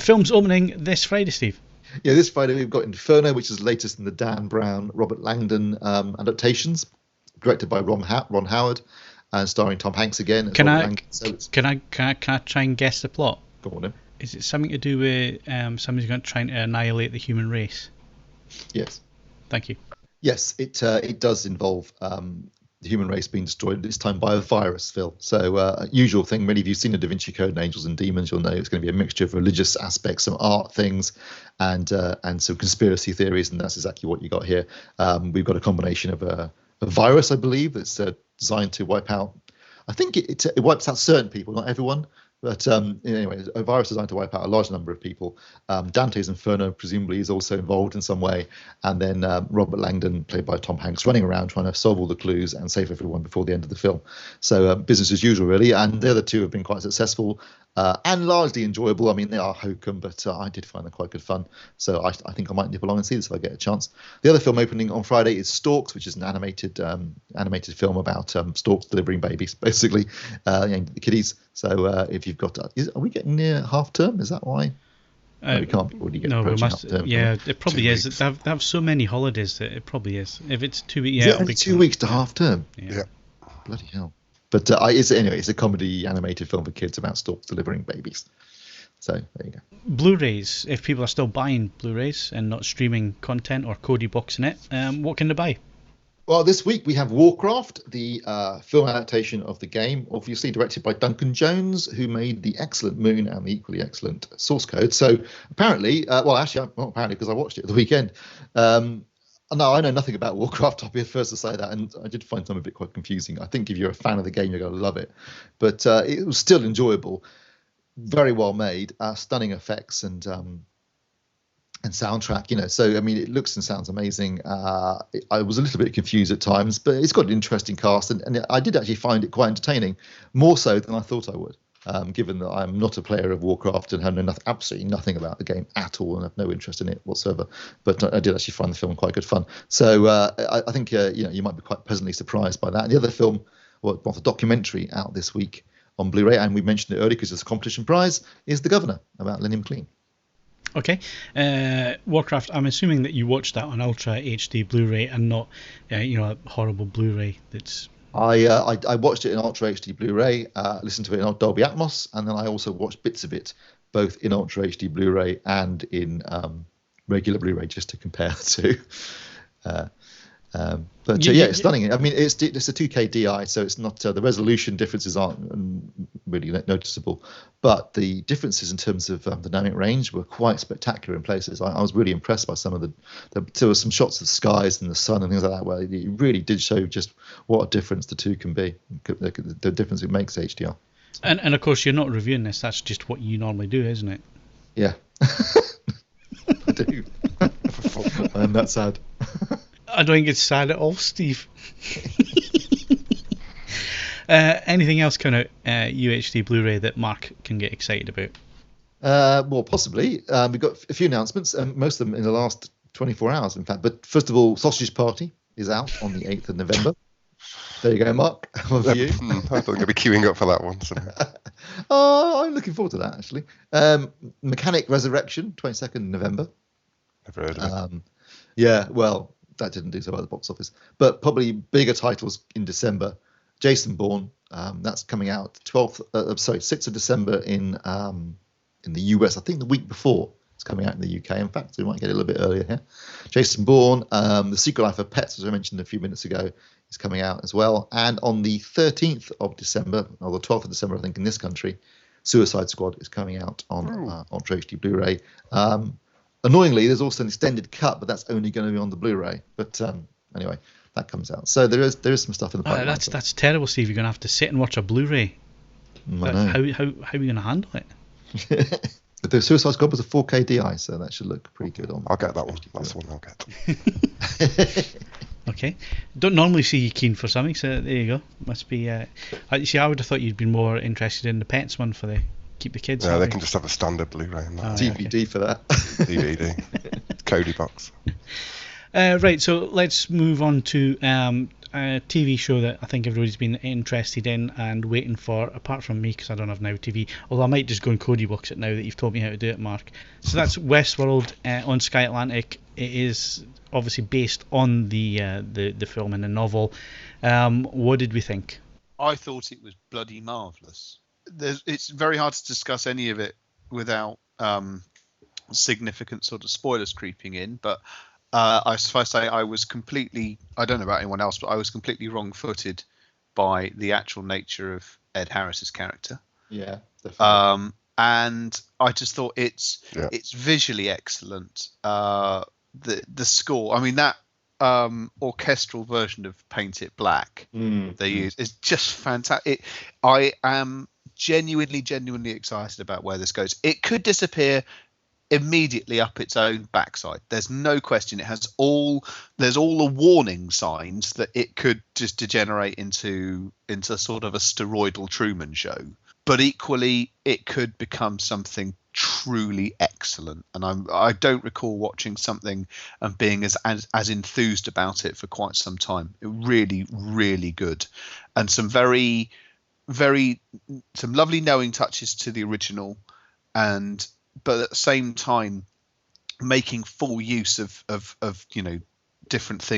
Films opening this Friday, Steve. Yeah, this Friday we've got Inferno, which is the latest in the Dan Brown, Robert Langdon adaptations, directed by Ron Howard, and starring Tom Hanks again. Can I try and guess the plot? Go on then. Is it something to do with somebody's going to try and annihilate the human race? Yes. Thank you. Yes, it does involve the human race being destroyed, this time by a virus, Phil. So usual thing, many of you have seen the Da Vinci Code and Angels and Demons, you'll know it's going to be a mixture of religious aspects, some art things, and some conspiracy theories, and that's exactly what you got here. We've got a combination of a virus, I believe, that's designed to wipe out, I think it wipes out certain people, not everyone. But anyway, a virus designed to wipe out a large number of people. Dante's Inferno presumably is also involved in some way. And then Robert Langdon, played by Tom Hanks, running around trying to solve all the clues and save everyone before the end of the film. So business as usual, really. And the other two have been quite successful and largely enjoyable. I mean, they are hokum, but I did find them quite good fun. So I think I might nip along and see this if I get a chance. The other film opening on Friday is Storks, which is an animated film about storks delivering babies, basically, the kiddies. So if you've got, are we getting near half term? Is that why? No, we can't already get approaching half term. Yeah, it probably is. They have so many holidays that it probably is. If it's 2 weeks, yeah, only 2 weeks to half term. Yeah. Bloody hell. But it's a comedy animated film for kids about storks delivering babies. So there you go. Blu-rays. If people are still buying Blu-rays and not streaming content or Kodi boxing it, what can they buy? Well, this week we have Warcraft, the film adaptation of the game, obviously directed by Duncan Jones, who made the excellent Moon and the equally excellent Source Code. So apparently, not apparently because I watched it at the weekend. No, I know nothing about Warcraft. I'll be the first to say that, and I did find some of it quite confusing. I think if you're a fan of the game, you're going to love it. But it was still enjoyable, very well made, stunning effects and soundtrack. So I mean, it looks and sounds amazing. I was a little bit confused at times, but it's got an interesting cast, and I did actually find it quite entertaining, more so than I thought I would. Given that I'm not a player of Warcraft and have absolutely nothing about the game at all and have no interest in it whatsoever, but I did actually find the film quite good fun. So I think you might be quite pleasantly surprised by that. And the other film, the documentary out this week on Blu-ray, and we mentioned it earlier because it's a competition prize, is The Guv'nor, about Lynn McLean. Okay, Warcraft. I'm assuming that you watched that on Ultra HD Blu-ray and not, a horrible Blu-ray that's. I watched it in Ultra HD Blu-ray, listened to it in Dolby Atmos, and then I also watched bits of it, both in Ultra HD Blu-ray and in regular Blu-ray just to compare the two. It's stunning. I mean, it's a 2K DI, so it's not the resolution differences aren't really noticeable, but the differences in terms of dynamic range were quite spectacular in places. I was really impressed by some of there were some shots of the skies and the sun and things like that where it really did show just what a difference the two can be, the difference it makes HDR. And of course, you're not reviewing this. That's just what you normally do, isn't it? Yeah, I do. I'm that sad. I don't think it's sad at all, Steve. Anything else coming out UHD Blu-ray that Mark can get excited about? Well, possibly. We've got a few announcements, most of them in the last 24 hours, in fact. But first of all, Sausage Party is out on the 8th of November. There you go, Mark. One for you. I thought I'm going to be queuing up for that one. So. I'm looking forward to that, actually. Mechanic Resurrection, 22nd November. Never heard of it. Yeah, well, that didn't do so well at the box office. But probably bigger titles in December. Jason Bourne, that's coming out 6th of December in the US. I think the week before it's coming out in the UK. In fact, we might get it a little bit earlier here. Jason Bourne, The Secret Life of Pets, as I mentioned a few minutes ago, is coming out as well. And on the 13th of December, or the 12th of December, I think, in this country, Suicide Squad is coming out on Ultra HD Blu-ray. Annoyingly, there's also an extended cut, but that's only going to be on the Blu-ray. But anyway, that comes out. So there is some stuff in the pipeline. That's terrible, Steve. You're going to have to sit and watch a Blu-ray. How are you going to handle it? The Suicide Squad was a 4K DI, so that should look pretty good on. I'll get that one. That's the one I'll get. Okay. Don't normally see you keen for something, so there you go. Must be. I would have thought you'd been more interested in the Pets one for the keep the kids. Yeah, they can just have a standard Blu-ray and that. DVD for that. DVD. Kodi box. Right, so let's move on to a TV show that I think everybody's been interested in and waiting for, apart from me, because I don't have Now TV, although I might just go and Kodi box it now that you've told me how to do it, Mark. So that's Westworld on Sky Atlantic. It is obviously based on the film and the novel. What did we think? I thought it was bloody marvellous. It's very hard to discuss any of it without significant sort of spoilers creeping in, but if I say I was completely, I don't know about anyone else, but I was completely wrong-footed by the actual nature of Ed Harris's character. Yeah, definitely. And I just thought it's visually excellent. The score, I mean, that orchestral version of Paint It Black they use is just fantastic. I am genuinely excited about where this goes. It could disappear immediately up its own backside. There's no question. There's all the warning signs that it could just degenerate into sort of a steroidal Truman Show. But equally, it could become something truly excellent. And I don't recall watching something and being as enthused about it for quite some time. It really, really good, and some very, some lovely knowing touches to the original, but at the same time making full use of different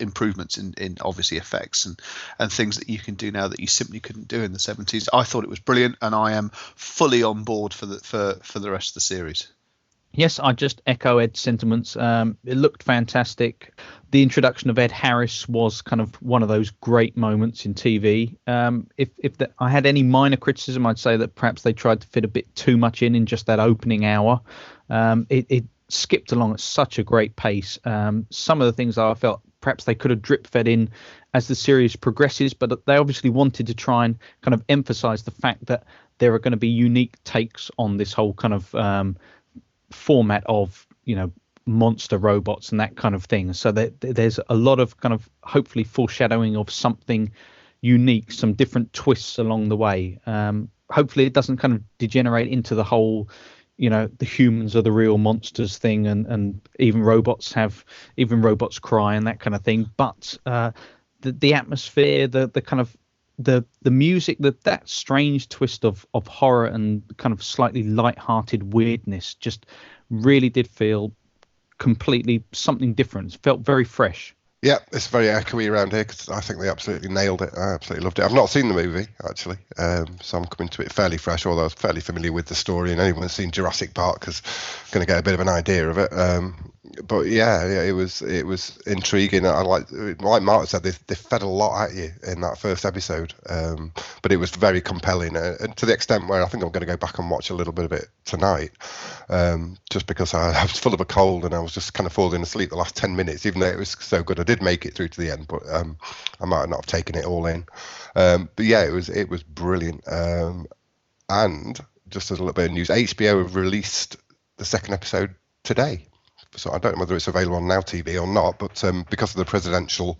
improvements in obviously effects and things that you can do now that you simply couldn't do in the 70s. I thought it was brilliant, and I am fully on board for the rest of the series. Yes, I just echo Ed's sentiments. It looked fantastic. The introduction of Ed Harris was kind of one of those great moments in TV. I had any minor criticism, I'd say that perhaps they tried to fit a bit too much in just that opening hour. It skipped along at such a great pace. Some of the things I felt perhaps they could have drip fed in as the series progresses, but they obviously wanted to try and kind of emphasize the fact that there are going to be unique takes on this whole kind of format of monster robots and that kind of thing. So there's a lot of kind of hopefully foreshadowing of something unique, some different twists along the way. Hopefully it doesn't kind of degenerate into the whole the humans are the real monsters thing, and even robots cry and that kind of thing. But the atmosphere, the kind of the music, that strange twist of horror and kind of slightly light-hearted weirdness just really did feel completely something different. It felt very fresh. Yeah, it's very echoey around here because I think they absolutely nailed it. I absolutely loved it. I've not seen the movie, actually, so I'm coming to it fairly fresh, although I was fairly familiar with the story, and anyone who's seen Jurassic Park is going to get a bit of an idea of it. But yeah, it was intriguing. I like Martin said, they fed a lot at you in that first episode, but it was very compelling, and to the extent where I think I'm going to go back and watch a little bit of it tonight, just because I was full of a cold and I was just kind of falling asleep the last 10 minutes, even though it was so good. I did make it through to the end, but I might not have taken it all in. But yeah, it was brilliant. And just as a little bit of news, HBO have released the second episode today. So I don't know whether it's available on Now TV or not, but because of the presidential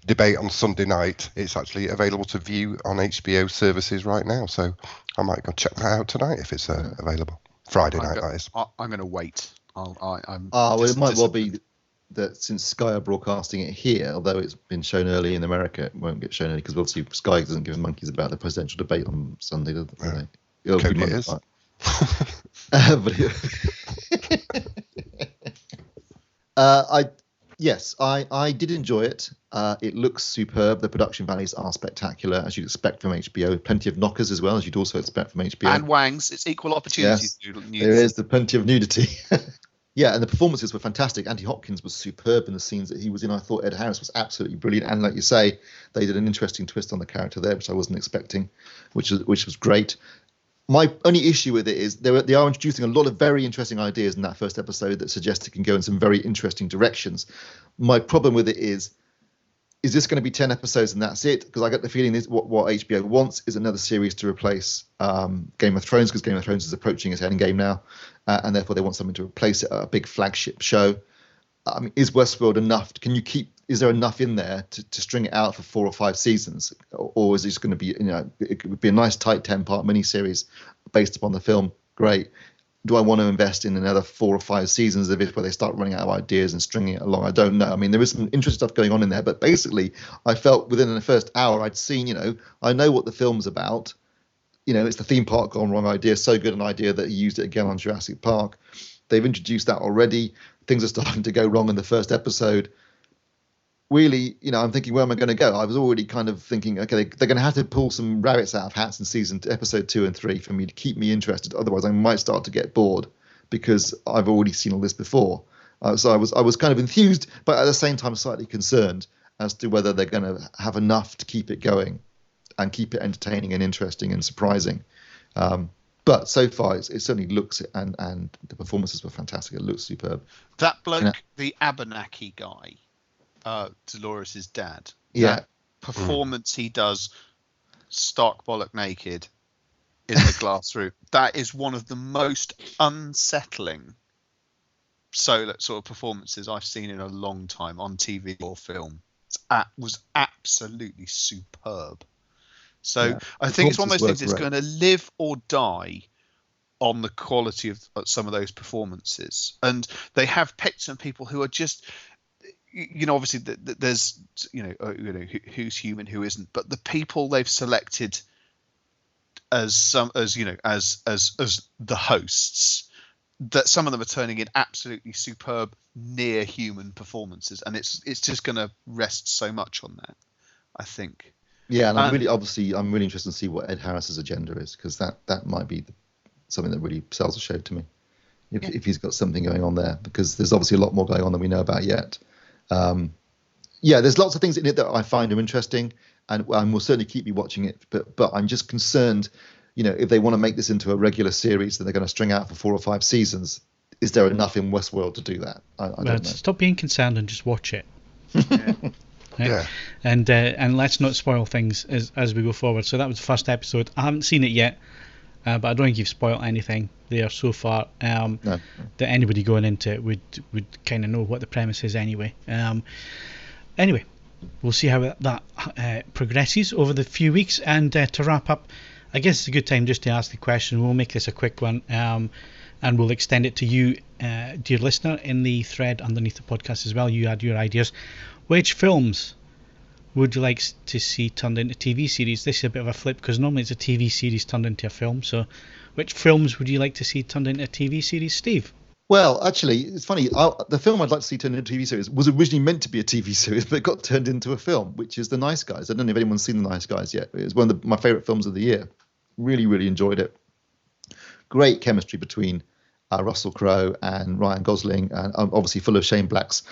debate on Sunday night, it's actually available to view on HBO services right now. So I might go check that out tonight if it's available. Friday night, that is. I'm going to wait. It might well be that since Sky are broadcasting it here, although it's been shown early in America, it won't get shown early because obviously Sky doesn't give monkeys about the presidential debate on Sunday, do they? Kodi is. I did enjoy it. It looks superb. The production values are spectacular, as you'd expect from HBO. Plenty of knockers as well, as you'd also expect from HBO. And wangs. It's equal opportunities. Yes, there is plenty of nudity. Yeah, and the performances were fantastic. Anthony Hopkins was superb in the scenes that he was in. I thought Ed Harris was absolutely brilliant. And like you say, they did an interesting twist on the character there, which I wasn't expecting, which was great. My only issue with it is they are introducing a lot of very interesting ideas in that first episode that suggest it can go in some very interesting directions. My problem with it is this going to be 10 episodes and that's it? Because I get the feeling this what HBO wants is another series to replace Game of Thrones, because Game of Thrones is approaching its end game now, and therefore they want something to replace it, a big flagship show. I mean, is Westworld enough? Is there enough in there to string it out for 4 or 5 seasons, or is it just going to be, it would be a nice tight 10-part miniseries based upon the film? Great. Do I want to invest in another 4 or 5 seasons of it where they start running out of ideas and stringing it along? I don't know. I mean, there is some interesting stuff going on in there, but basically, I felt within the first hour I'd seen, I know what the film's about. It's the theme park gone wrong idea. So good an idea that he used it again on Jurassic Park. They've introduced that already. Things are starting to go wrong in the first episode. Really, I'm thinking, where am I going to go? I was already kind of thinking, okay, they're going to have to pull some rabbits out of hats in episode 2 and 3 for me to keep me interested. Otherwise, I might start to get bored because I've already seen all this before. So I was kind of enthused, but at the same time slightly concerned as to whether they're going to have enough to keep it going and keep it entertaining and interesting and surprising. But so far, it certainly looks, and the performances were fantastic. It looks superb. That bloke, the Abenaki guy, Dolores' dad. Yeah. That performance he does, stark bollock naked in the glass room. That is one of the most unsettling sort of performances I've seen in a long time on TV or film. It was absolutely superb. So yeah, I think it's one of those things that's going to live or die on the quality of some of those performances. And they have picked some people who are just, obviously there's, who's human, who isn't, but the people they've selected as the hosts, that some of them are turning in absolutely superb near human performances. And it's just going to rest so much on that, I think. Yeah, and I'm really interested to see what Ed Harris's agenda is, because that might be something that really sells the show to me, if he's got something going on there, because there's obviously a lot more going on than we know about yet. There's lots of things in it that I find are interesting, and will certainly keep me watching it. But I'm just concerned, if they want to make this into a regular series that they're going to string out for 4 or 5 seasons, is there enough in Westworld to do that? I don't know. Stop being concerned and just watch it. Yeah. Right? Yeah. And let's not spoil things as we go forward. So that was the first episode. I haven't seen it yet, but I don't think you've spoiled anything there so far. No. That anybody going into it would kind of know what the premise is anyway. Anyway, we'll see how that progresses over the few weeks. And to wrap up, I guess it's a good time just to ask the question. We'll make this a quick one, and we'll extend it to you, dear listener, in the thread underneath the podcast as well. You add your ideas. Which films would you like to see turned into TV series? This is a bit of a flip, because normally it's a TV series turned into a film. So which films would you like to see turned into a TV series, Steve? Well, actually, it's funny. The film I'd like to see turned into a TV series was originally meant to be a TV series, but it got turned into a film, which is The Nice Guys. I don't know if anyone's seen The Nice Guys yet. It's one of my favourite films of the year. Really, really enjoyed it. Great chemistry between Russell Crowe and Ryan Gosling, and obviously full of Shane Black's,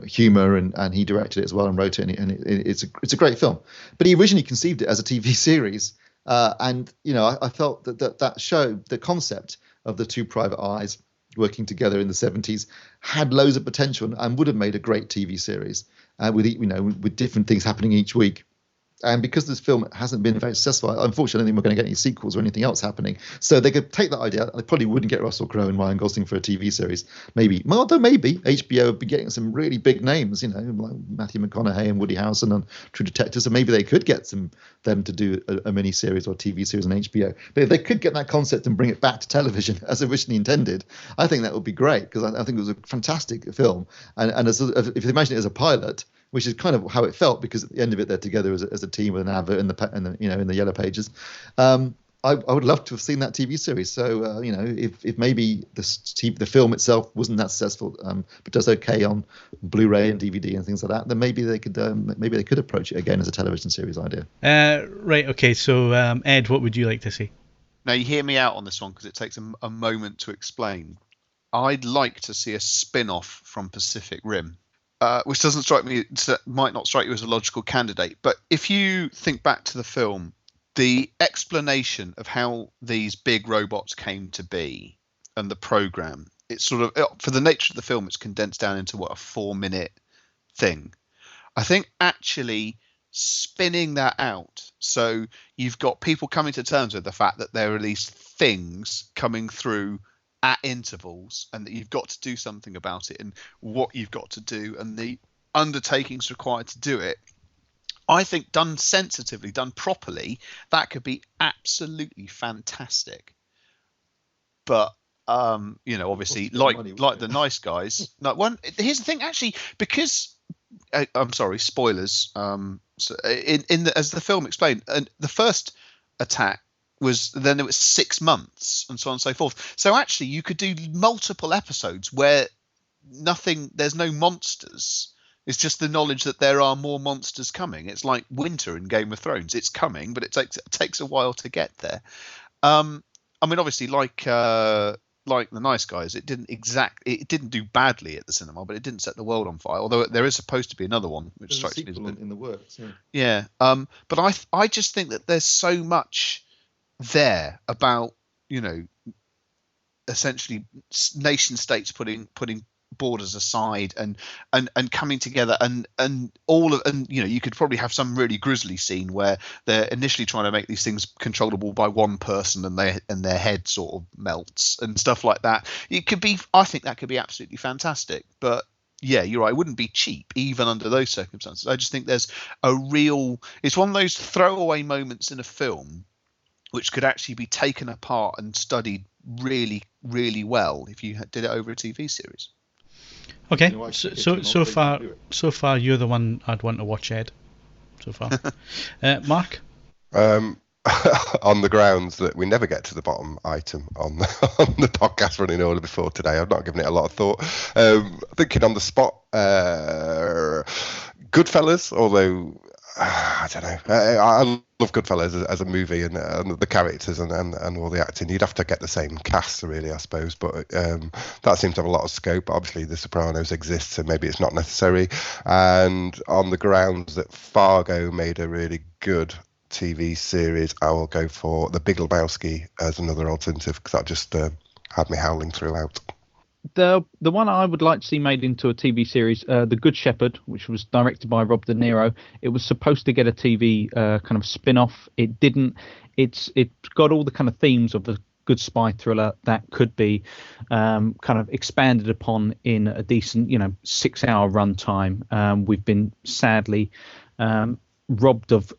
humour, and he directed it as well and wrote it, and it's a great film. But he originally conceived it as a TV series, and I felt that show, the concept of the two private eyes working together in the 70s, had loads of potential and would have made a great TV series, with different things happening each week. And because this film hasn't been very successful, unfortunately, I don't think we're going to get any sequels or anything else happening. So they could take that idea. They probably wouldn't get Russell Crowe and Ryan Gosling for a TV series. Maybe HBO would be getting some really big names, like Matthew McConaughey and Woody Harrelson on True Detective. So maybe they could get them to do a mini series or TV series on HBO. But if they could get that concept and bring it back to television as originally intended, I think that would be great, because I think it was a fantastic film. And if you imagine it as a pilot, which is kind of how it felt, because at the end of it they're together as a team with an advert in the yellow pages. I would love to have seen that TV series. So if maybe the film itself wasn't that successful, but does okay on Blu-ray and DVD and things like that, then maybe they could approach it again as a television series idea. Right. Okay. So Ed, what would you like to see? Now you hear me out on this one, because it takes a moment to explain. I'd like to see a spin-off from Pacific Rim. Which might not strike you as a logical candidate, but if you think back to the film, the explanation of how these big robots came to be and the program, it's sort of, for the nature of the film, it's condensed down into a 4-minute thing. I think actually spinning that out, so you've got people coming to terms with the fact that there are these things coming through at intervals, and that you've got to do something about it, and what you've got to do, and the undertakings required to do it. I think done sensitively, done properly, that could be absolutely fantastic. But obviously, like The Nice Guys. Here's the thing, actually, because I'm sorry, spoilers. So as the film explained, and the first attack there was 6 months, and so on and so forth. So actually you could do multiple episodes where there's no monsters. It's just the knowledge that there are more monsters coming. It's like winter in Game of Thrones. It's coming, but it takes a while to get there. Obviously, like The Nice Guys, it didn't do badly at the cinema, but it didn't set the world on fire. Although there is supposed to be another one, which strikes me as a bit in the works. Yeah. But I just think that there's so much there about essentially nation states putting borders aside and coming together, and you could probably have some really grisly scene where they're initially trying to make these things controllable by one person, and their head sort of melts and stuff like that. I think that could be absolutely fantastic. But yeah, you're right, it wouldn't be cheap even under those circumstances. I just think there's it's one of those throwaway moments in a film which could actually be taken apart and studied really, really well if you did it over a TV series. Okay, so far you're the one I'd want to watch, Ed. So far, Mark. On the grounds that we never get to the bottom item on the podcast running order before today, I've not given it a lot of thought. Thinking on the spot, Goodfellas, although I don't know. I love Goodfellas as a movie, and the characters and all the acting. You'd have to get the same cast, really, I suppose. But that seems to have a lot of scope. Obviously, The Sopranos exists, so maybe it's not necessary. And on the grounds that Fargo made a really good TV series, I will go for The Big Lebowski as another alternative, because that just had me howling throughout. The one I would like to see made into a TV series, The Good Shepherd, which was directed by Rob De Niro. It was supposed to get a TV kind of spin-off. It didn't. It's got all the kind of themes of the good spy thriller that could be kind of expanded upon in a decent, 6-hour runtime. We've been sadly robbed of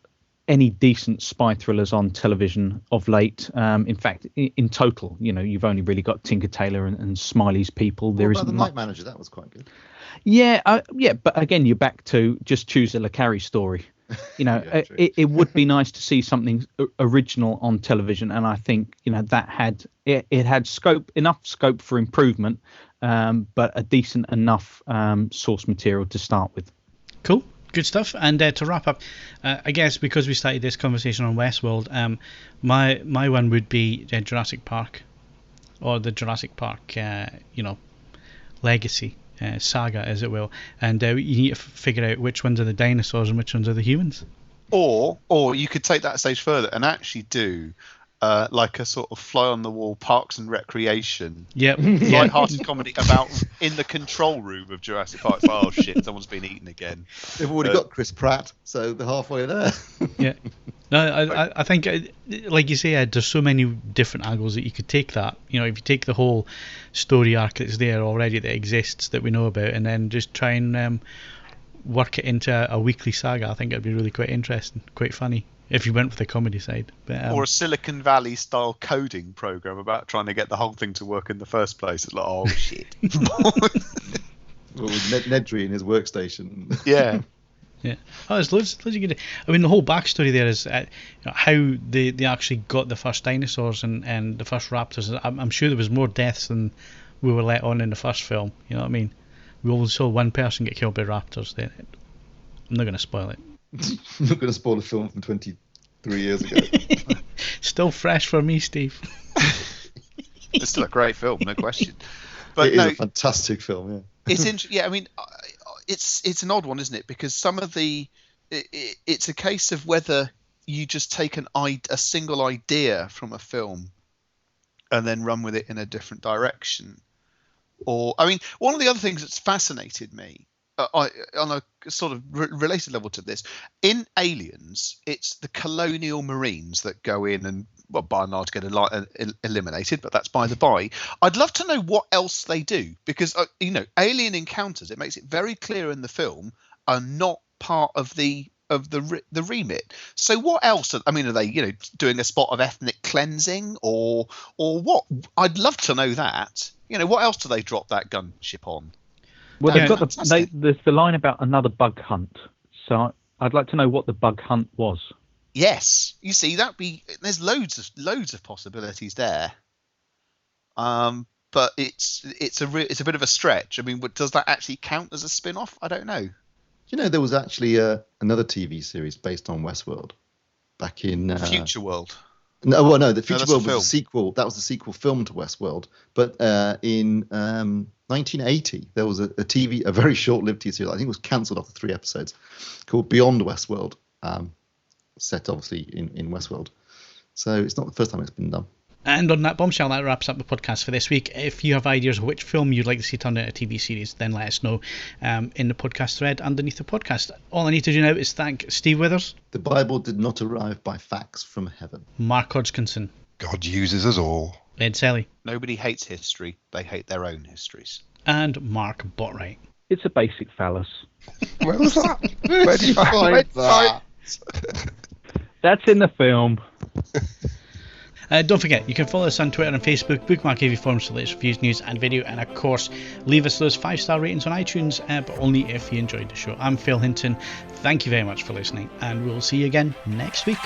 any decent spy thrillers on television of late. In fact, in total, you've only really got Tinker Tailor and Smiley's People. There isn't The Night Manager, that was quite good. Yeah, but again, you're back to just choose a Le Carre story. You know, it would be nice to see something original on television, and I think, you know, that had enough scope for improvement, but a decent enough source material to start with. Cool. Good stuff. And to wrap up, I guess because we started this conversation on Westworld, my one would be Jurassic Park, or the Jurassic Park, legacy, saga, as it will. And you need to figure out which ones are the dinosaurs and which ones are the humans. Or you could take that a stage further and actually do like a sort of fly on the wall Parks and Recreation, light-hearted comedy about in the control room of Jurassic Park. Oh shit, someone's been eaten again. They've already got Chris Pratt, so they're halfway there. Yeah. No, I think, like you say, Ed, there's so many different angles that you could take that. You know, if you take the whole story arc that's there already, that exists, that we know about, and then just try and work it into a weekly saga, I think it'd be really quite interesting, quite funny, if you went for the comedy side. But, or a Silicon Valley style coding program about trying to get the whole thing to work in the first place. It's like, oh shit. With Nedry in his workstation. Yeah. Yeah. Oh, there's loads of good. I mean, the whole backstory there is how they actually got the first dinosaurs and the first raptors. I'm sure there was more deaths than we were let on in the first film. You know what I mean? We only saw one person get killed by raptors. I'm not going to spoil it. I'm not going to spoil a film from 23 years ago. Still fresh for me, Steve. It's still a great film, no question. But it is a fantastic film, yeah. It's interesting. Yeah, I mean, it's an odd one, isn't it? Because some of it's a case of whether you just take a single idea from a film and then run with it in a different direction. Or, I mean, one of the other things that's fascinated me on a sort of related level to this, in Aliens, it's the colonial marines that go in and, well, by and large, get eliminated, but that's by the by. I'd love to know what else they do, because alien encounters, it makes it very clear in the film, are not part of the remit. So what else? Are they doing a spot of ethnic cleansing or what? I'd love to know that. What else do they drop that gunship on? Well, they've got there's the line about another bug hunt. So I'd like to know what the bug hunt was. Yes, you see, there's loads of possibilities there. But it's a bit of a stretch. I mean, does that actually count as a spin-off? I don't know. There was actually another TV series based on Westworld back in Future World. No, the Future World was a sequel. That was the sequel film to Westworld. But in 1980, there was a very short-lived TV series. I think it was cancelled after 3 episodes, called Beyond Westworld, set obviously in Westworld. So it's not the first time it's been done. And on that bombshell, that wraps up the podcast for this week. If you have ideas of which film you'd like to see turned into a TV series, then let us know in the podcast thread underneath the podcast. All I need to do now is thank Steve Withers. The Bible did not arrive by fax from heaven. Mark Hodgkinson. God uses us all. Ed Selley. Nobody hates history. They hate their own histories. And Mark Botwright. It's a basic phallus. Where was that? Where did you find that? That's in the film. Don't forget, you can follow us on Twitter and Facebook, bookmark AVForums for latest reviews, news and video, and of course, leave us those 5-star ratings on iTunes, but only if you enjoyed the show. I'm Phil Hinton. Thank you very much for listening, and we'll see you again next week.